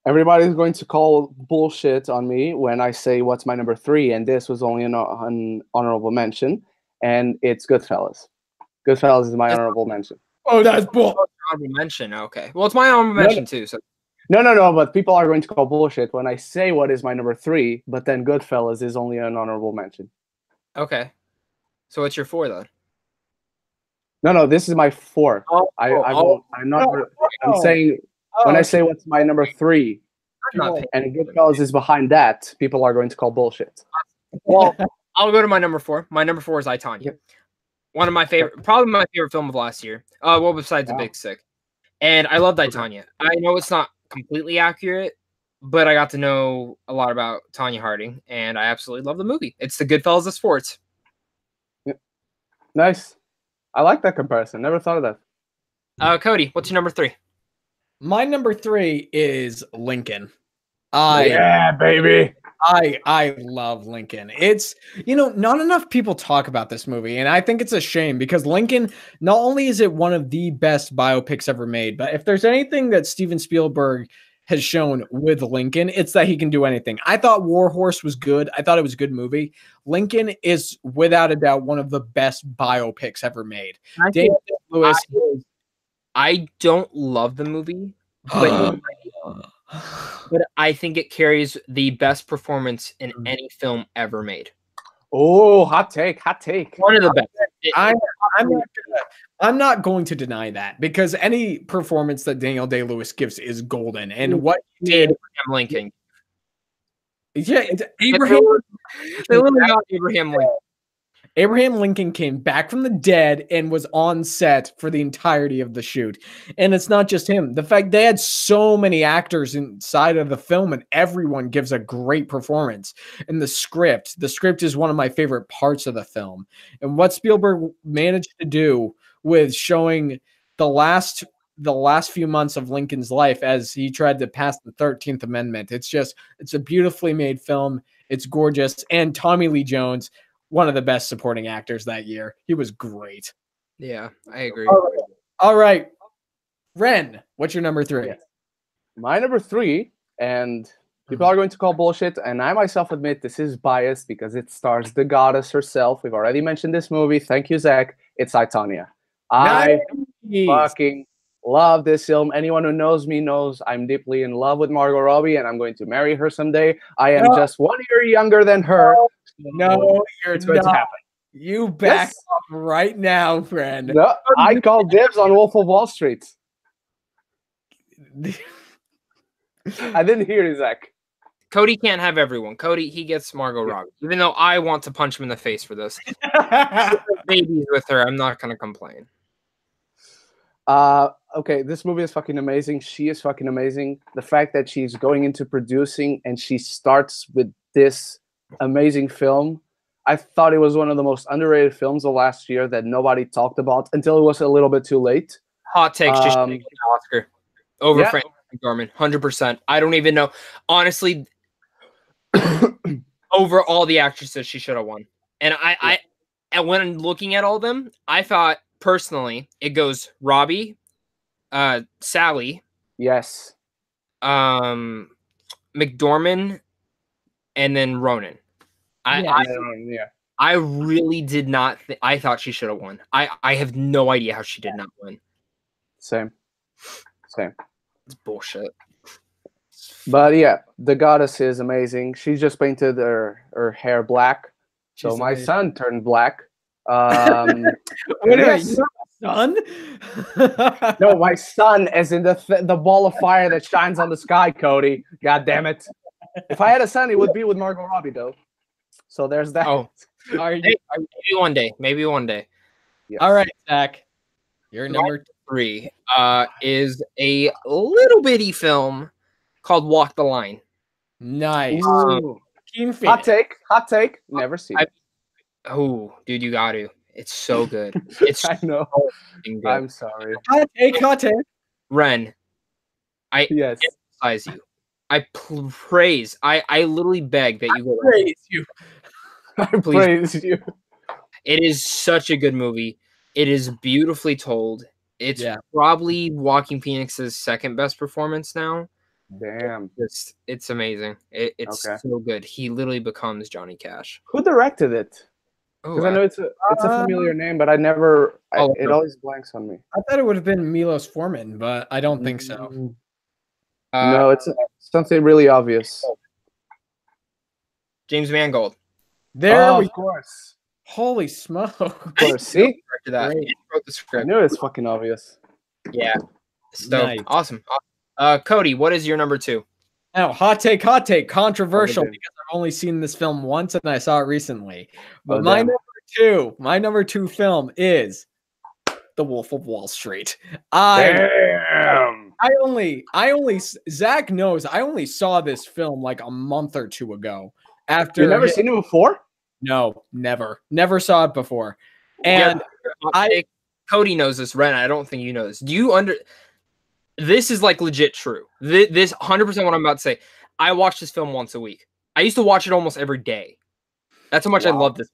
everybody's going to call bullshit on me when I say what's my number 3, and this was only an honorable mention, and it's Goodfellas. Goodfellas is my honorable mention. Oh, that's bull. Honorable mention. Okay. Well, it's my honorable mention too. So. No. But people are going to call bullshit when I say what is my number 3, but then Goodfellas is only an honorable mention. Okay. So what's your 4 then? No, this is my 4. Oh, I oh, won't. I'm not. I'm saying when I say what's my number 3, I'm not paying and Goodfellas is behind that, people are going to call bullshit. Well, I'll go to my number 4. My number 4 is I, Tonya. Yep. One of my favorite, probably my favorite film of last year. Well, besides The Big Sick. And I loved I, Tonya. I know it's not completely accurate, but I got to know a lot about Tonya Harding, and I absolutely love the movie. It's the Goodfellas of sports. Yep. Nice. I like that comparison. Never thought of that. Cody, what's your number 3? My number 3 is Lincoln. Yeah, baby. I love Lincoln. It's, not enough people talk about this movie, and I think it's a shame because Lincoln, not only is it one of the best biopics ever made, but if there's anything that Steven Spielberg has shown with Lincoln, it's that he can do anything. I thought War Horse was good. I thought it was a good movie. Lincoln is without a doubt one of the best biopics ever made. Daniel Lewis. I don't love the movie, but I think it carries the best performance in any film ever made. Oh, hot take. One of the best. I'm not going to deny that because any performance that Daniel Day-Lewis gives is golden. And what he did, Abraham Lincoln. Yeah, They literally got Abraham Lincoln. Abraham Lincoln came back from the dead and was on set for the entirety of the shoot. And it's not just him. The fact they had so many actors inside of the film and everyone gives a great performance. And the script is one of my favorite parts of the film. And what Spielberg managed to do with showing the last few months of Lincoln's life as he tried to pass the 13th Amendment. It's a beautifully made film. It's gorgeous. And Tommy Lee Jones, one of the best supporting actors that year. He was great. Yeah, I agree. All right. Ren, what's your number 3? Yes. My number 3, and people are going to call bullshit, and I myself admit this is biased because it stars the goddess herself. We've already mentioned this movie. Thank you, Zach. It's I, Tonya. I fucking love this film. Anyone who knows me knows I'm deeply in love with Margot Robbie, and I'm going to marry her someday. I am just 1 year younger than her. No, it's going to happen. You back off right now, friend. No, I call dibs on Wolf of Wall Street. I didn't hear you, Zach. Cody can't have everyone. Cody, he gets Margot Robbie. Even though I want to punch him in the face for this. Babies with her, I'm not going to complain. Okay, this movie is fucking amazing. She is fucking amazing. The fact that she's going into producing and she starts with this amazing film. I thought it was one of the most underrated films of last year that nobody talked about until it was a little bit too late. Hot takes, just an Oscar over Frances McDormand, 100%. I don't even know. Honestly, over all the actresses, she should have won. And and when I'm looking at all of them, I thought personally it goes Robbie, Sally, yes, McDormand, and then Ronan. I really did not I thought she should have won. I have no idea how she did not win. Same. It's bullshit. But yeah, the goddess is amazing. She just painted her hair black. So my son turned black. Wait a minute, you have a son? No, my son as in the ball of fire that shines on the sky, Cody. God damn it. If I had a son, it would be with Margot Robbie, though. So there's that. Oh, maybe one day. Maybe one day. Yes. All right, Zach. Your number 3 is a little bitty film called Walk the Line. Nice. Hot take. Never seen it. Oh, dude, you got to. It's so good. It's I know. So good. I'm sorry. Hot take. Ren, I emphasize you. I praise. I literally beg that you go. Praise you. I praise you. It is such a good movie. It is beautifully told. It's probably Joaquin Phoenix's second best performance now. Damn. It's amazing. It's so good. He literally becomes Johnny Cash. Who directed it? Because I know it's a familiar name, but it always blanks on me. I thought it would have been Milos Forman, but I don't think so. No, it's something really obvious. James Mangold. Of course. Holy smoke! Of course, see, That. Great. He wrote the I script. knew it's fucking obvious. Yeah. So Nice. awesome. Cody, what is your number 2? Now, hot take, controversial damn. because I've only seen this film once and I saw it recently. But Oh, my damn. number two film is The Wolf of Wall Street. Damn. Zach knows I only saw this film like a month or two ago. You never seen it before? No, never saw it before. And Cody knows this. Ren, I don't think you know this. Do you This is like legit true. This 100% what I'm about to say. I watch this film once a week. I used to watch it almost every day. That's how much I love this.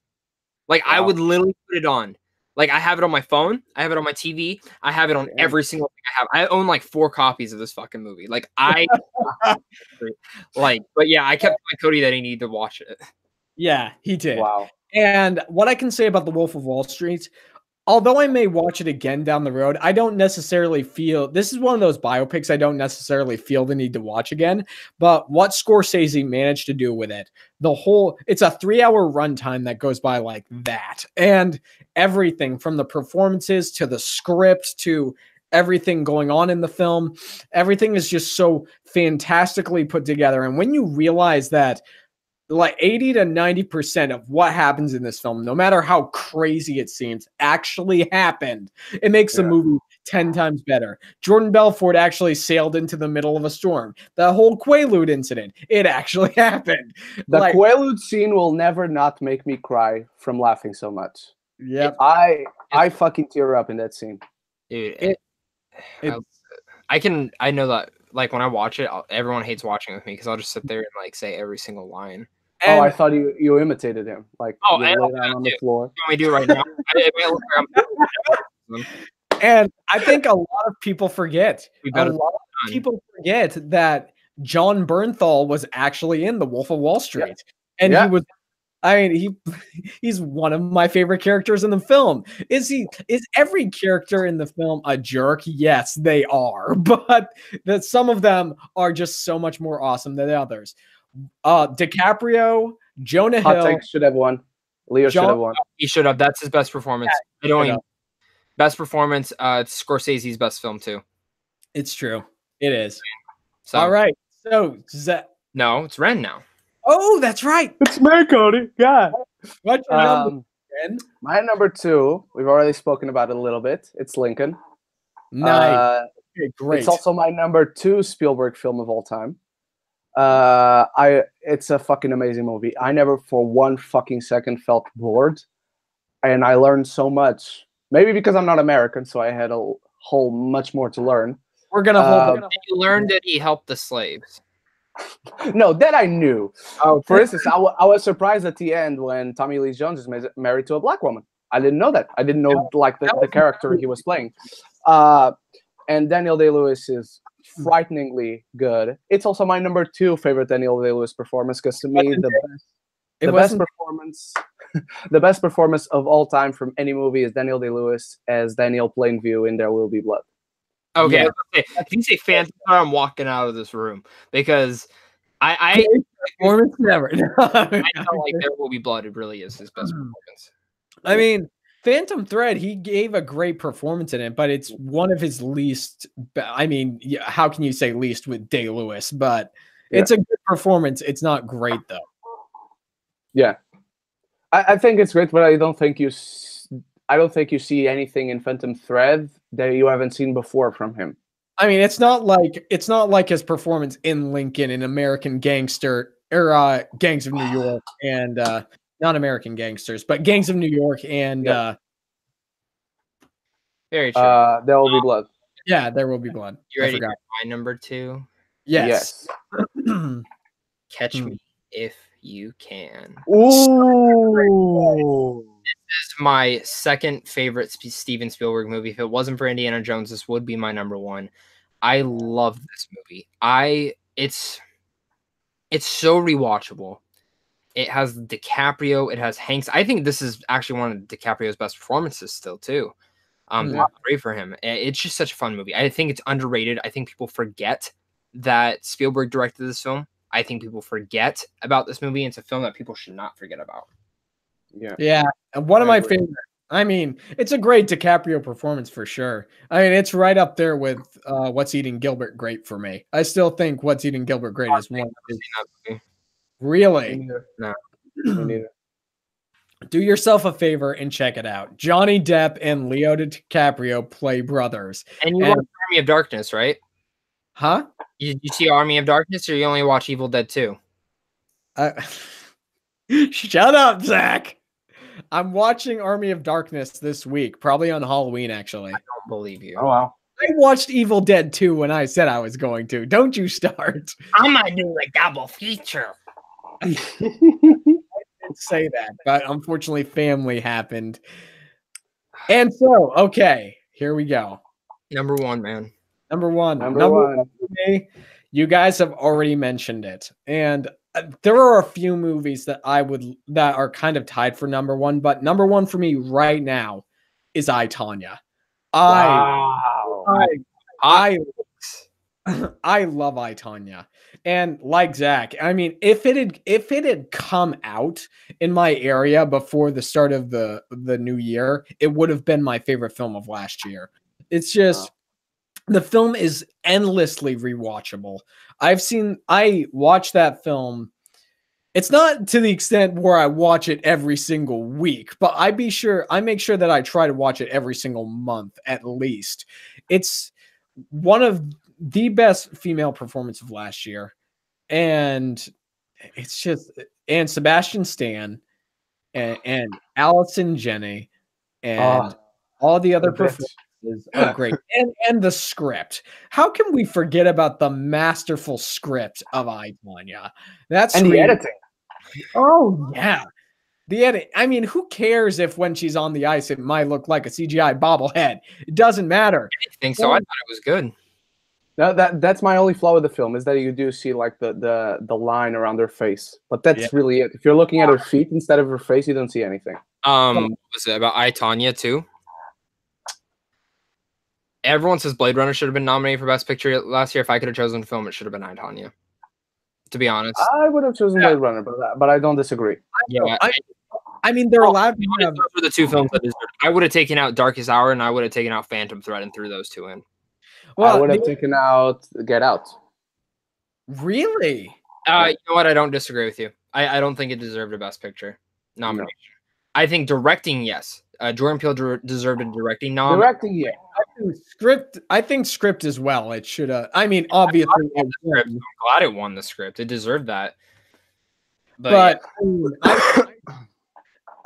Like I would literally put it on. Like I have it on my phone. I have it on my TV. I have it on every single thing I have. I own like 4 copies of this fucking movie. Like but yeah, I kept telling Cody that he needed to watch it. Yeah, he did. Wow. And what I can say about The Wolf of Wall Street, although I may watch it again down the road, I don't necessarily feel this is one of those biopics I don't necessarily feel the need to watch again. But what Scorsese managed to do with it, it's a 3-hour runtime that goes by like that. And everything from the performances to the script to everything going on in the film, everything is just so fantastically put together. And when you realize that like 80 to 90% of what happens in this film, no matter how crazy it seems, actually happened, it makes the movie 10 times better. Jordan Belfort actually sailed into the middle of a storm. The whole Quaalude incident, it actually happened. The Quaalude scene will never not make me cry from laughing so much. Yep. I fucking tear up in that scene. Dude, I know that like when I watch it, everyone hates watching with me because I'll just sit there and like say every single line. Oh, I thought you imitated him. Like you lay down on the floor. Can we do it right now? And I think a lot of people forget. People forget that John Bernthal was actually in The Wolf of Wall Street, and he was. I mean, he's one of my favorite characters in the film. Is every character in the film a jerk? Yes, they are, but that some of them are just so much more awesome than others. DiCaprio, Jonah Hill. Hot take should have won. Leo should have won. He should have. That's his best performance. Best performance. It's Scorsese's best film too. It's true. It is. So, all right. So no, it's Ren now. Oh, that's right. It's me, Cody. Yeah. What's your number, Ren? My number 2, we've already spoken about it a little bit. It's Lincoln. Nice. Okay, great. It's also my number 2 Spielberg film of all time. It's a fucking amazing movie. I never for one fucking second felt bored, and I learned so much. Maybe because I'm not American, so I had a whole much more to learn. Did you learn that he helped the slaves? No, that I knew. Oh, for instance, I was surprised at the end when Tommy Lee Jones is married to a black woman. I didn't know that. I didn't know the character he was playing. And Daniel Day-Lewis is frighteningly good. It's also my number 2 favorite Daniel Day-Lewis performance because to me the best performance of all time from any movie is Daniel Day-Lewis as Daniel Plainview in There Will Be Blood. Okay, can you say Phantom? I'm walking out of this room because I performance never. I felt like There Will Be Blood. It really is his best performance. I mean, Phantom Thread, he gave a great performance in it, but it's one of his least. I mean, how can you say least with Day-Lewis? But it's a good performance. It's not great though. Yeah, I think it's great, but I don't think you see anything in Phantom Thread that you haven't seen before from him. I mean, it's not like his performance in Lincoln in American Gangster or Gangs of New York and not American Gangsters, but Gangs of New York and very true. There Will Be Blood. Yeah, There Will Be Blood. You ready for my number 2? Yes. Catch Me If You Can. Ooh. This is my second favorite Steven Spielberg movie. If it wasn't for Indiana Jones, this would be my number 1. I love this movie. It's so rewatchable. It has DiCaprio. It has Hanks. I think this is actually one of DiCaprio's best performances still, too. Great for him. It's just such a fun movie. I think it's underrated. I think people forget that Spielberg directed this film. I think people forget about this movie. It's a film that people should not forget about. Yeah, and one of my favorite. I mean, it's a great DiCaprio performance for sure. I mean, it's right up there with What's Eating Gilbert Grape for me. I still think What's Eating Gilbert Grape is one. Really? No. Me neither. Do yourself a favor and check it out. Johnny Depp and Leo DiCaprio play brothers. And you watch Army of Darkness, right? Huh? You see Army of Darkness, or you only watch Evil Dead 2? Shut up, Zach. I'm watching Army of Darkness this week, probably on Halloween, actually. I don't believe you. Oh, wow. I watched Evil Dead 2 when I said I was going to. Don't you start. I might do a double feature. I didn't say that, but unfortunately, family happened. And so, okay, here we go. Number one, man. Number one. Number one. For me, you guys have already mentioned it. And there are a few movies that that are kind of tied for number one, but number one for me right now is I, Tonya. Wow. I love I, Tonya. And like Zach, I mean, if it had come out in my area before the start of the new year, it would have been my favorite film of last year. It's just the film is endlessly rewatchable. I watched that film. It's not to the extent where I watch it every single week, but I make sure that I try to watch it every single month at least. It's one of the best female performance of last year. And it's just, and Sebastian Stan and Allison Janney and all the other performances are great. And the script. How can we forget about the masterful script of I, Tonya? And the editing. Oh, yeah. The edit. I mean, who cares if when she's on the ice, it might look like a CGI bobblehead? It doesn't matter. I think so. I thought it was good. No, that's my only flaw with the film is that you do see like the line around her face, but that's really it. If you're looking at her feet instead of her face, you don't see anything. Was it about I, Tonya too? Everyone says Blade Runner should have been nominated for Best Picture last year. If I could have chosen a film, it should have been I, Tonya. To be honest, I would have chosen Blade Runner, but I don't disagree. Yeah, I mean, they're allowed to have... Those were the two films that deserved. I would have taken out Darkest Hour, and I would have taken out Phantom Thread and threw those two in. Well, I would have taken out Get Out. Really? You know what? I don't disagree with you. I don't think it deserved a Best Picture nomination. No. I think directing, yes. Jordan Peele deserved a directing nom. Directing, yeah. I think script as well. It should have. I mean, obviously, I'm glad it won the script. It deserved that. But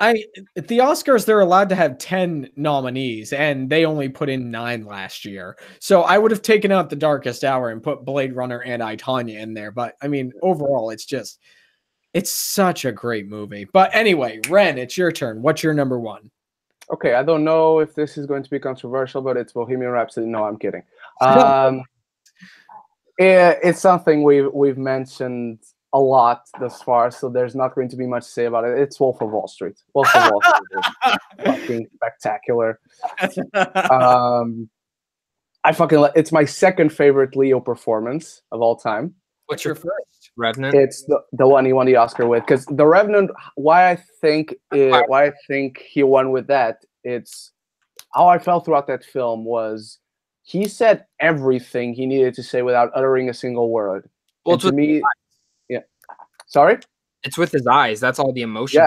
at the Oscars, they're allowed to have 10 nominees, and they only put in 9 last year. So I would have taken out The Darkest Hour and put Blade Runner and I, Tonya in there. But I mean, overall, it's such a great movie. But anyway, Ren, it's your turn. What's your number one? Okay, I don't know if this is going to be controversial, but it's Bohemian Rhapsody. No, I'm kidding. It's something we've mentioned a lot thus far, so there's not going to be much to say about it. It's Wolf of Wall Street. Wolf of Wall Street is fucking spectacular. I fucking it's my second favorite Leo performance of all time. What's your first? Revenant. It's the one he won the Oscar with, because the Revenant. Why I think he won with that. It's how I felt throughout that film was he said everything he needed to say without uttering a single word. Well, to me, yeah. Sorry. It's with his eyes. That's all the emotion.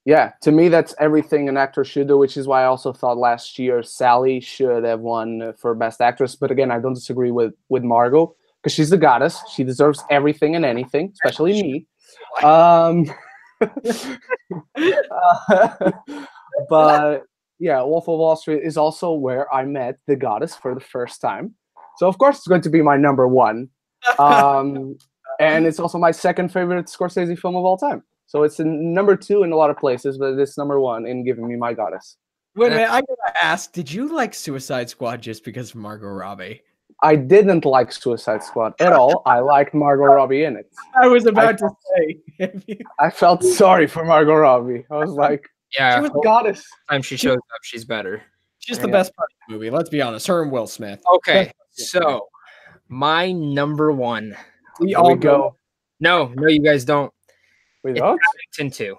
Yeah. To me, that's everything an actor should do, which is why I also thought last year Sally should have won for Best Actress. But again, I don't disagree with Margot. Because she's the goddess. She deserves everything and anything, especially me. But yeah, Wolf of Wall Street is also where I met the goddess for the first time. So of course it's going to be my number one. And it's also my second favorite Scorsese film of all time. So it's number 2 in a lot of places, but it's number 1 in giving me my goddess. Wait a minute, I gotta ask, did you like Suicide Squad just because of Margot Robbie? I didn't like Suicide Squad at all. I liked Margot Robbie in it. I was about to say. I felt sorry for Margot Robbie. I was like, yeah, she was goddess. Time she shows up, she's better. She's the best part of the movie. Let's be honest. Her and Will Smith. Okay, so my number one. We all go. No, you guys don't. We don't. Paddington 2.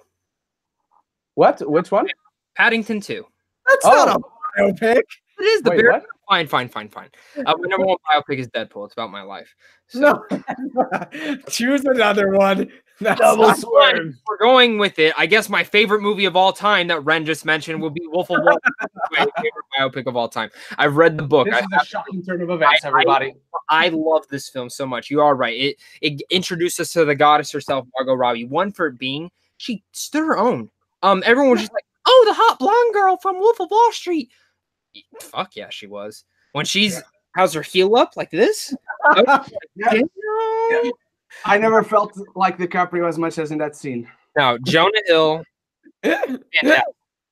What? Which one? Paddington 2. That's not a biopic. It is the Wait, bear. what? Fine. My number one biopic is Deadpool. It's about my life. So. No, choose another one. That's Double not- swerve. We're going with it. I guess my favorite movie of all time that Ren just mentioned will be Wolf of Wall Street. My favorite biopic of all time. I've read the book. This is a shocking turn of events, everybody. I love this film so much. You are right. It introduced us to the goddess herself, Margot Robbie. One for it being she stood her own. Everyone was just like, "Oh, the hot blonde girl from Wolf of Wall Street." Fuck yeah, she was. When she's how's her heel up like this? Yeah. I never felt like DiCaprio as much as in that scene. No, Jonah Hill, fantastic.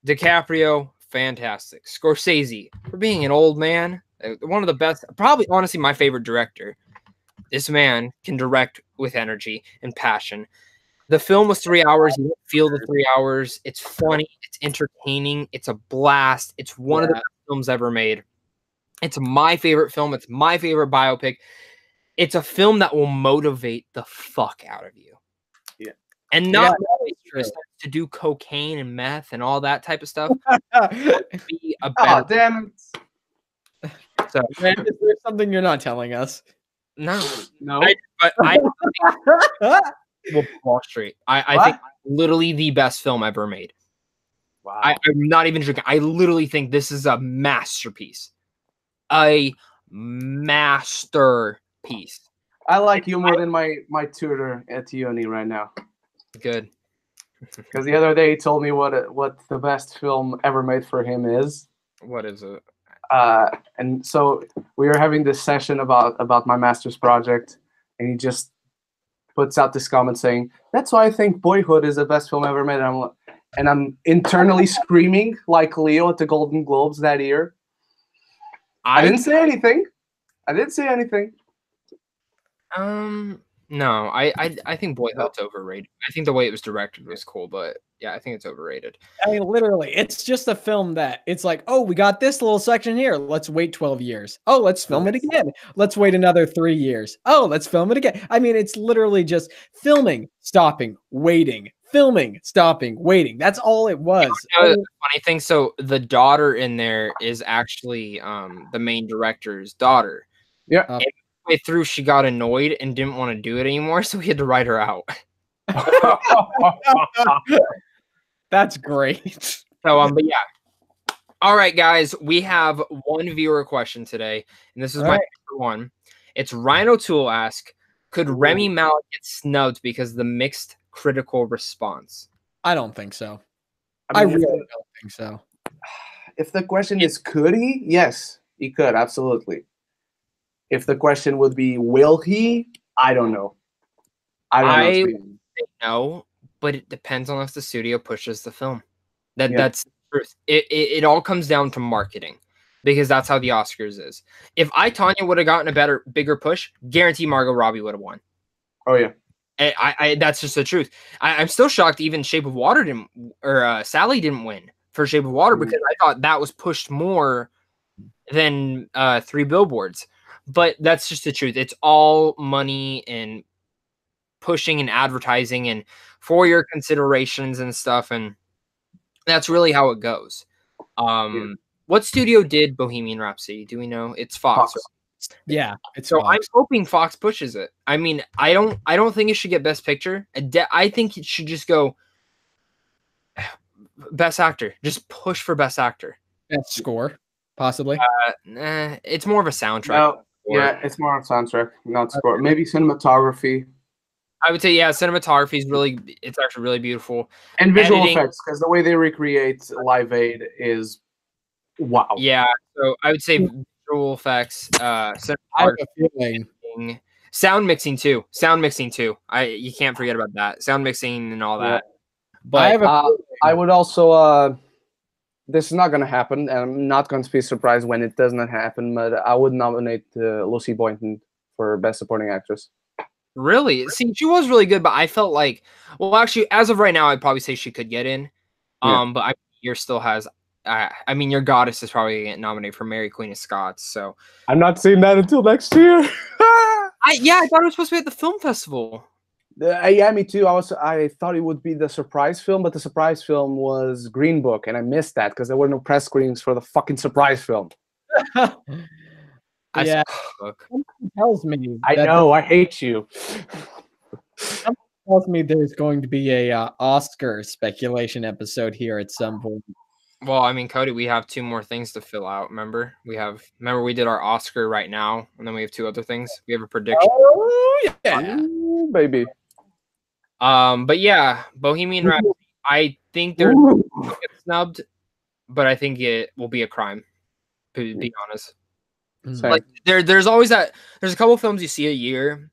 DiCaprio, fantastic. Scorsese, for being an old man, one of the best, probably honestly my favorite director. This man can direct with energy and passion. The film was 3 hours. You don't feel the 3 hours. It's funny. It's entertaining. It's a blast. It's one of the best films ever made. It's my favorite film. It's my favorite biopic. It's a film that will motivate the fuck out of you. Yeah. And not to do cocaine and meth and all that type of stuff. Be a better damn it. So, Man, is there something you're not telling us? No. I Wall Street. I think literally the best film ever made. Wow. I'm not even joking. I literally think this is a masterpiece. A masterpiece. I like you more than my tutor at uni right now. Good. Because the other day he told me what the best film ever made for him is. What is it? And so we were having this session about my master's project, and he just puts out this comment saying, "That's why I think Boyhood is the best film ever made." And I'm internally screaming like Leo at the Golden Globes that year. I didn't say anything. No, I think Boyhood's overrated. I think the way it was directed was cool, but yeah, I think it's overrated. I mean, literally, it's just a film that it's like, oh, we got this little section here. Let's wait 12 years. Oh, let's film it again. Let's wait another 3 years. Oh, let's film it again. I mean, it's literally just filming, stopping, waiting, filming, stopping, waiting. That's all it was. You know, the funny thing, so the daughter in there is actually the main director's daughter. Yeah. Way through, she got annoyed and didn't want to do it anymore, so he had to write her out. That's great. So but yeah. All right, guys, we have one viewer question today, and this is my favorite one. It's Ryan O'Toole ask, could Remy Malik get snubbed because of the mixed critical response? I don't think so. I really don't think so. If the question is could he? Yes, he could, absolutely. If the question would be will he? I don't know. I don't know. No, but it depends on if the studio pushes the film. That's the truth. It all comes down to marketing, because that's how the Oscars is. If I, Tonya, would have gotten a bigger push, guarantee Margot Robbie would have won. Oh yeah. That's just the truth. I'm still shocked even Shape of Water didn't, or Sally didn't win for Shape of Water, because I thought that was pushed more than 3 Billboards. But that's just the truth. It's all money and pushing and advertising and for your considerations and stuff, and that's really how it goes. What studio did Bohemian Rhapsody? Do we know? It's Fox. Right? Yeah, it's so Fox. I'm hoping Fox pushes it. I mean, I don't think it should get Best Picture. I think it should just go Best Actor. Just push for Best Actor. Best Score, possibly. It's more of a soundtrack. No, yeah, it's more of soundtrack, not score. Maybe cinematography. I would say, yeah, cinematography is it's actually really beautiful. And visual effects, because the way they recreate Live Aid is wow. Yeah, so I would say visual effects, cinematography, sound mixing too. You can't forget about that. Sound mixing and all that. But I would also this is not going to happen, and I'm not going to be surprised when it does not happen, but I would nominate Lucy Boynton for Best Supporting Actress. Really? See, she was really good, but I felt like, well, actually, as of right now, I'd probably say she could get in. But your still has, your Goddess is probably going to get nominated for Mary Queen of Scots. So I'm not seeing that until next year. I thought it was supposed to be at the film festival. Yeah, me too. I thought it would be the surprise film, but the surprise film was Green Book, and I missed that because there were no press screenings for the fucking surprise film. Yeah, Look. something tells me I that know. I hate you. something tells me there's going to be a Oscar speculation episode here at some point. Well, I mean, Cody, we have 2 more things to fill out. Remember, we did our Oscar right now, and then we have 2 other things. We have a prediction. Oh yeah, Ooh, baby. But yeah, Bohemian Rhapsody. I think they're gonna get snubbed, but I think it will be a crime. To be honest, Same. like there's always that. There's a couple films you see a year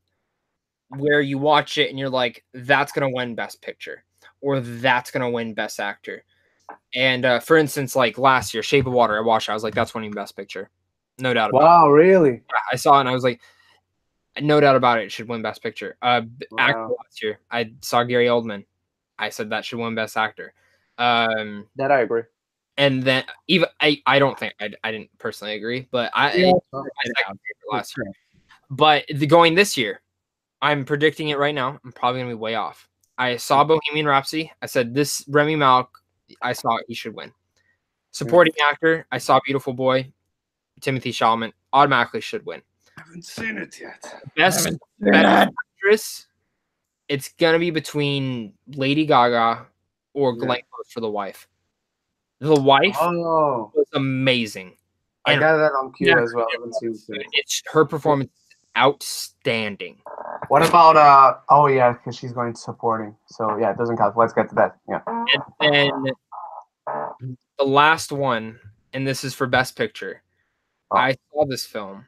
where you watch it and you're like, that's gonna win Best Picture, or that's gonna win Best Actor. And for instance, like last year, Shape of Water, I watched it. I was like, that's winning Best Picture. No doubt about it. Wow, really? Yeah, I saw it and I was like, no doubt about it. It should win Best Picture. Actor last year, I saw Gary Oldman. I said that should win Best Actor. That I agree. And then even I don't think I didn't personally agree, but my second favorite last year. But going this year, I'm predicting it right now. I'm probably gonna be way off. I saw Bohemian Rhapsody. I said this Remy Malek. I saw he should win. Supporting actor. I saw Beautiful Boy. Timothy Chalamet automatically should win. I haven't seen it yet. Best actress. It's gonna be between Lady Gaga or Glenn Close for The Wife. The Wife was amazing. I got that on cue as well. I haven't seen it. It's her performance outstanding. What about oh yeah, because she's going to supporting. So yeah, it doesn't count. Let's get to that. Yeah. And then the last one, and this is for Best Picture. I saw this film.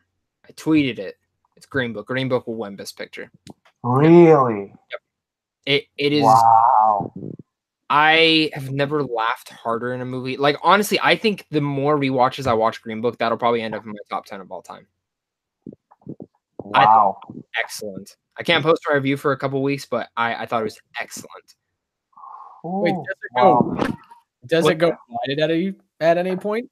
I tweeted it. It's Green Book. Green Book will win Best Picture. Really? Yep. It is. Wow. I have never laughed harder in a movie. Like honestly, I think the more rewatches I watch Green Book, that'll probably end up in my top 10 of all time. Wow. Excellent. I can't post a review for a couple weeks, but I thought it was excellent. Wait, does it go wide at any point?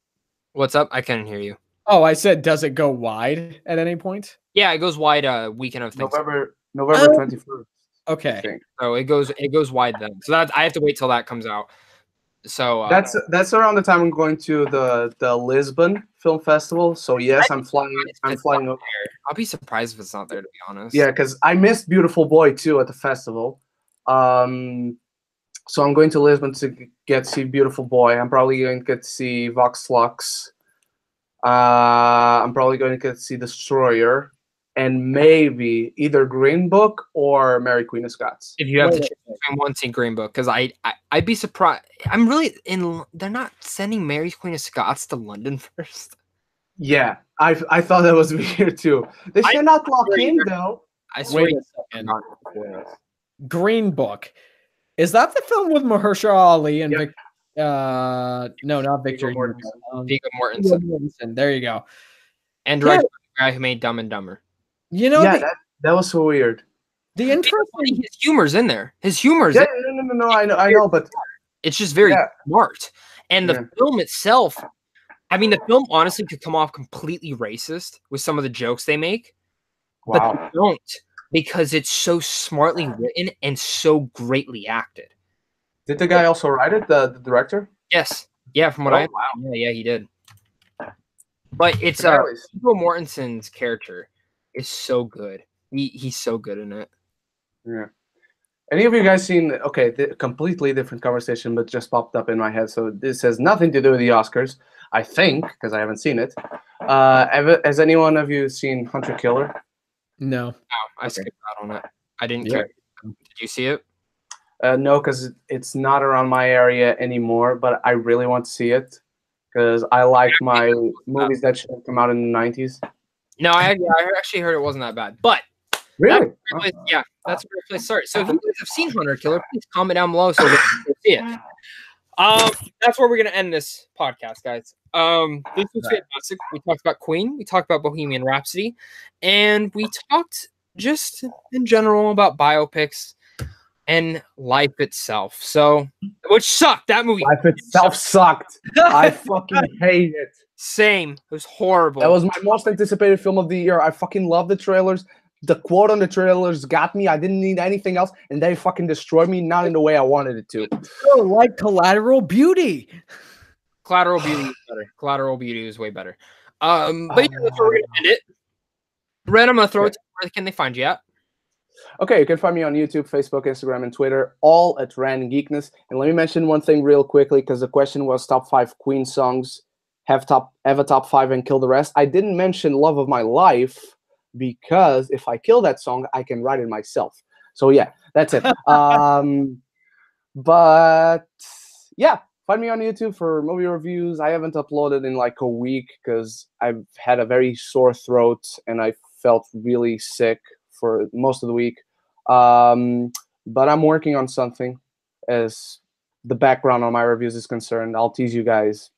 What's up? I couldn't hear you. Oh, I said, does it go wide at any point? Yeah, it goes wide weekend of Thanksgiving. November 21st. Okay. So it goes wide then. So that I have to wait till that comes out. So that's around the time I'm going to the Lisbon Film Festival. So yes, I'm flying over. I'll be surprised if it's not there, to be honest. Yeah, because I missed Beautiful Boy too at the festival. So I'm going to Lisbon to get to see Beautiful Boy. I'm probably going to get to see Vox Lux. I'm probably going to get to see Destroyer, and maybe either Green Book or Mary Queen of Scots. If you have to choose between one, see Green Book, because I'd be surprised. I'm really they're not sending Mary Queen of Scots to London first. Yeah, I thought that was weird too. They should not lock in though. I swear. Wait a second. Green Book. Is that the film with Mahershala Ali and no, not Victor. Viggo Mortensen. There you go. And directed by the guy who made Dumb and Dumber. You know, that was so weird. The interesting his humor's in there. His humor's yeah, no, I know, but it's just very smart. And the film itself, I mean, the film honestly could come off completely racist with some of the jokes they make, but they don't, because it's so smartly written and so greatly acted. Did the guy also write it, the director? Yes. Yeah, from what yeah, he did. But it's Viggo Mortensen's character is so good. He's so good in it. Yeah. Any of you guys seen? Okay, completely different conversation, but just popped up in my head. So this has nothing to do with the Oscars, I think, because I haven't seen it. Has any one of you seen Hunter Killer? No. No, I skipped out on it. I didn't care. Did you see it? No, because it's not around my area anymore. But I really want to see it because I like my movies that should have come out in the 90s. No, I actually heard it wasn't that bad, but. Really? That's a great place to start. So if you guys have seen Hunter Killer, please comment down below so we can see it. That's where we're gonna end this podcast, guys. This was fantastic. We talked about Queen, we talked about Bohemian Rhapsody, and we talked just in general about biopics and life itself. So, which sucked. That movie. Life itself sucked. I fucking hate it. Same. It was horrible. That was my most anticipated film of the year. I fucking love the trailers. The quote on the trailers got me. I didn't need anything else, and they fucking destroyed me. Not in the way I wanted it to. Oh, like Collateral Beauty. Collateral Beauty is better. Collateral Beauty is way better. But yeah, that's where we're gonna end it. Ren, I'm gonna throw it to you. Where can they find you at? Okay, you can find me on YouTube, Facebook, Instagram, and Twitter, all at Ran Geekness. And let me mention one thing real quickly, because the question was top 5 Queen songs, have a top 5 and kill the rest. I didn't mention Love of My Life, because if I kill that song, I can write it myself. So yeah, that's it. But yeah, find me on YouTube for movie reviews. I haven't uploaded in like a week because I've had a very sore throat and I felt really sick for most of the week. But I'm working on something as the background on my reviews is concerned. I'll tease you guys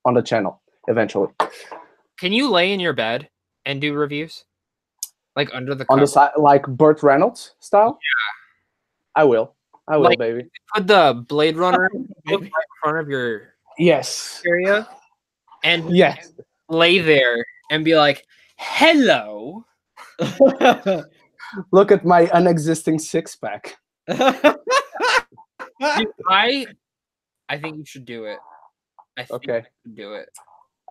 on the channel eventually. Can you lay in your bed and do reviews? Like under the On cover? the side, like Burt Reynolds style? Yeah. I will, Like, baby. Put the Blade Runner right in front of your Yes. area and Yes. lay there and be like, hello. Look at my unexisting six-pack. Dude, I think you should do it. I think Okay. you should do it.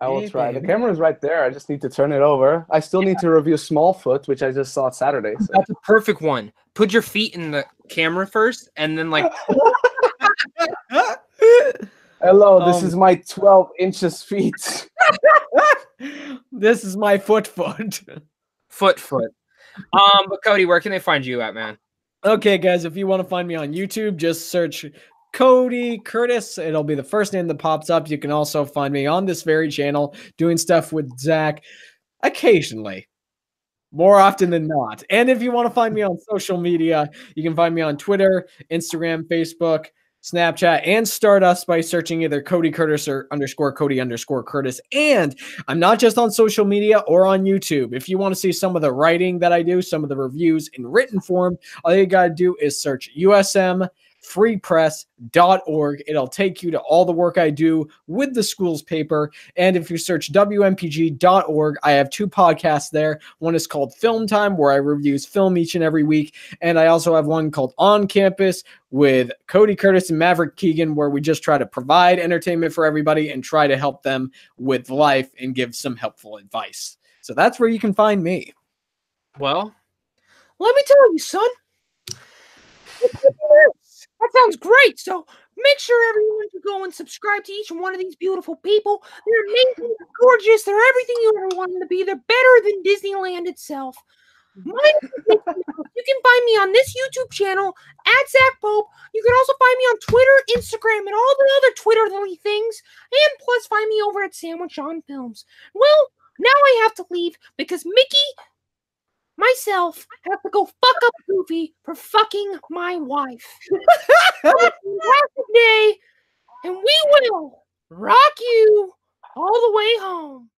I will Hey, try. The baby. camera's right there. I just need to turn it over. I still need to review Smallfoot, which I just saw Saturday. So. That's a perfect one. Put your feet in the camera first and then like Hello, this is my 12 inches feet. This is my foot. foot. But Cody, where can they find you at, man? Okay, guys, if you want to find me on YouTube, just search Cody Curtis. It'll be the first name that pops up. You can also find me on this very channel doing stuff with Zach occasionally, more often than not. And if you want to find me on social media, you can find me on Twitter, Instagram, Facebook, Snapchat, and Stardust by searching either Cody Curtis or _Cody_Curtis. And I'm not just on social media or on YouTube. If you want to see some of the writing that I do, some of the reviews in written form, all you got to do is search usmfreepress.org. It'll take you to all the work I do with the school's paper. And if you search wmpg.org, I have 2 podcasts there. One is called Film Time, where I reviews film each and every week. And I also have one called On Campus with Cody Curtis and Maverick Keegan, where we just try to provide entertainment for everybody and try to help them with life and give some helpful advice. So that's where you can find me. Well, let me tell you, son. That sounds great. So make sure everyone can go and subscribe to each one of these beautiful people. They're amazing, they're gorgeous, they're everything you ever wanted to be. They're better than Disneyland itself. My name is Nick Mills. You can find me on this YouTube channel at Zach Pope. You can also find me on Twitter, Instagram, and all the other Twitter-ly things. And plus find me over at Sandwich on Films. Well, now I have to leave because Mickey, myself, have to go fuck up Goofy for fucking my wife. Have a fantastic day, and we will rock you all the way home.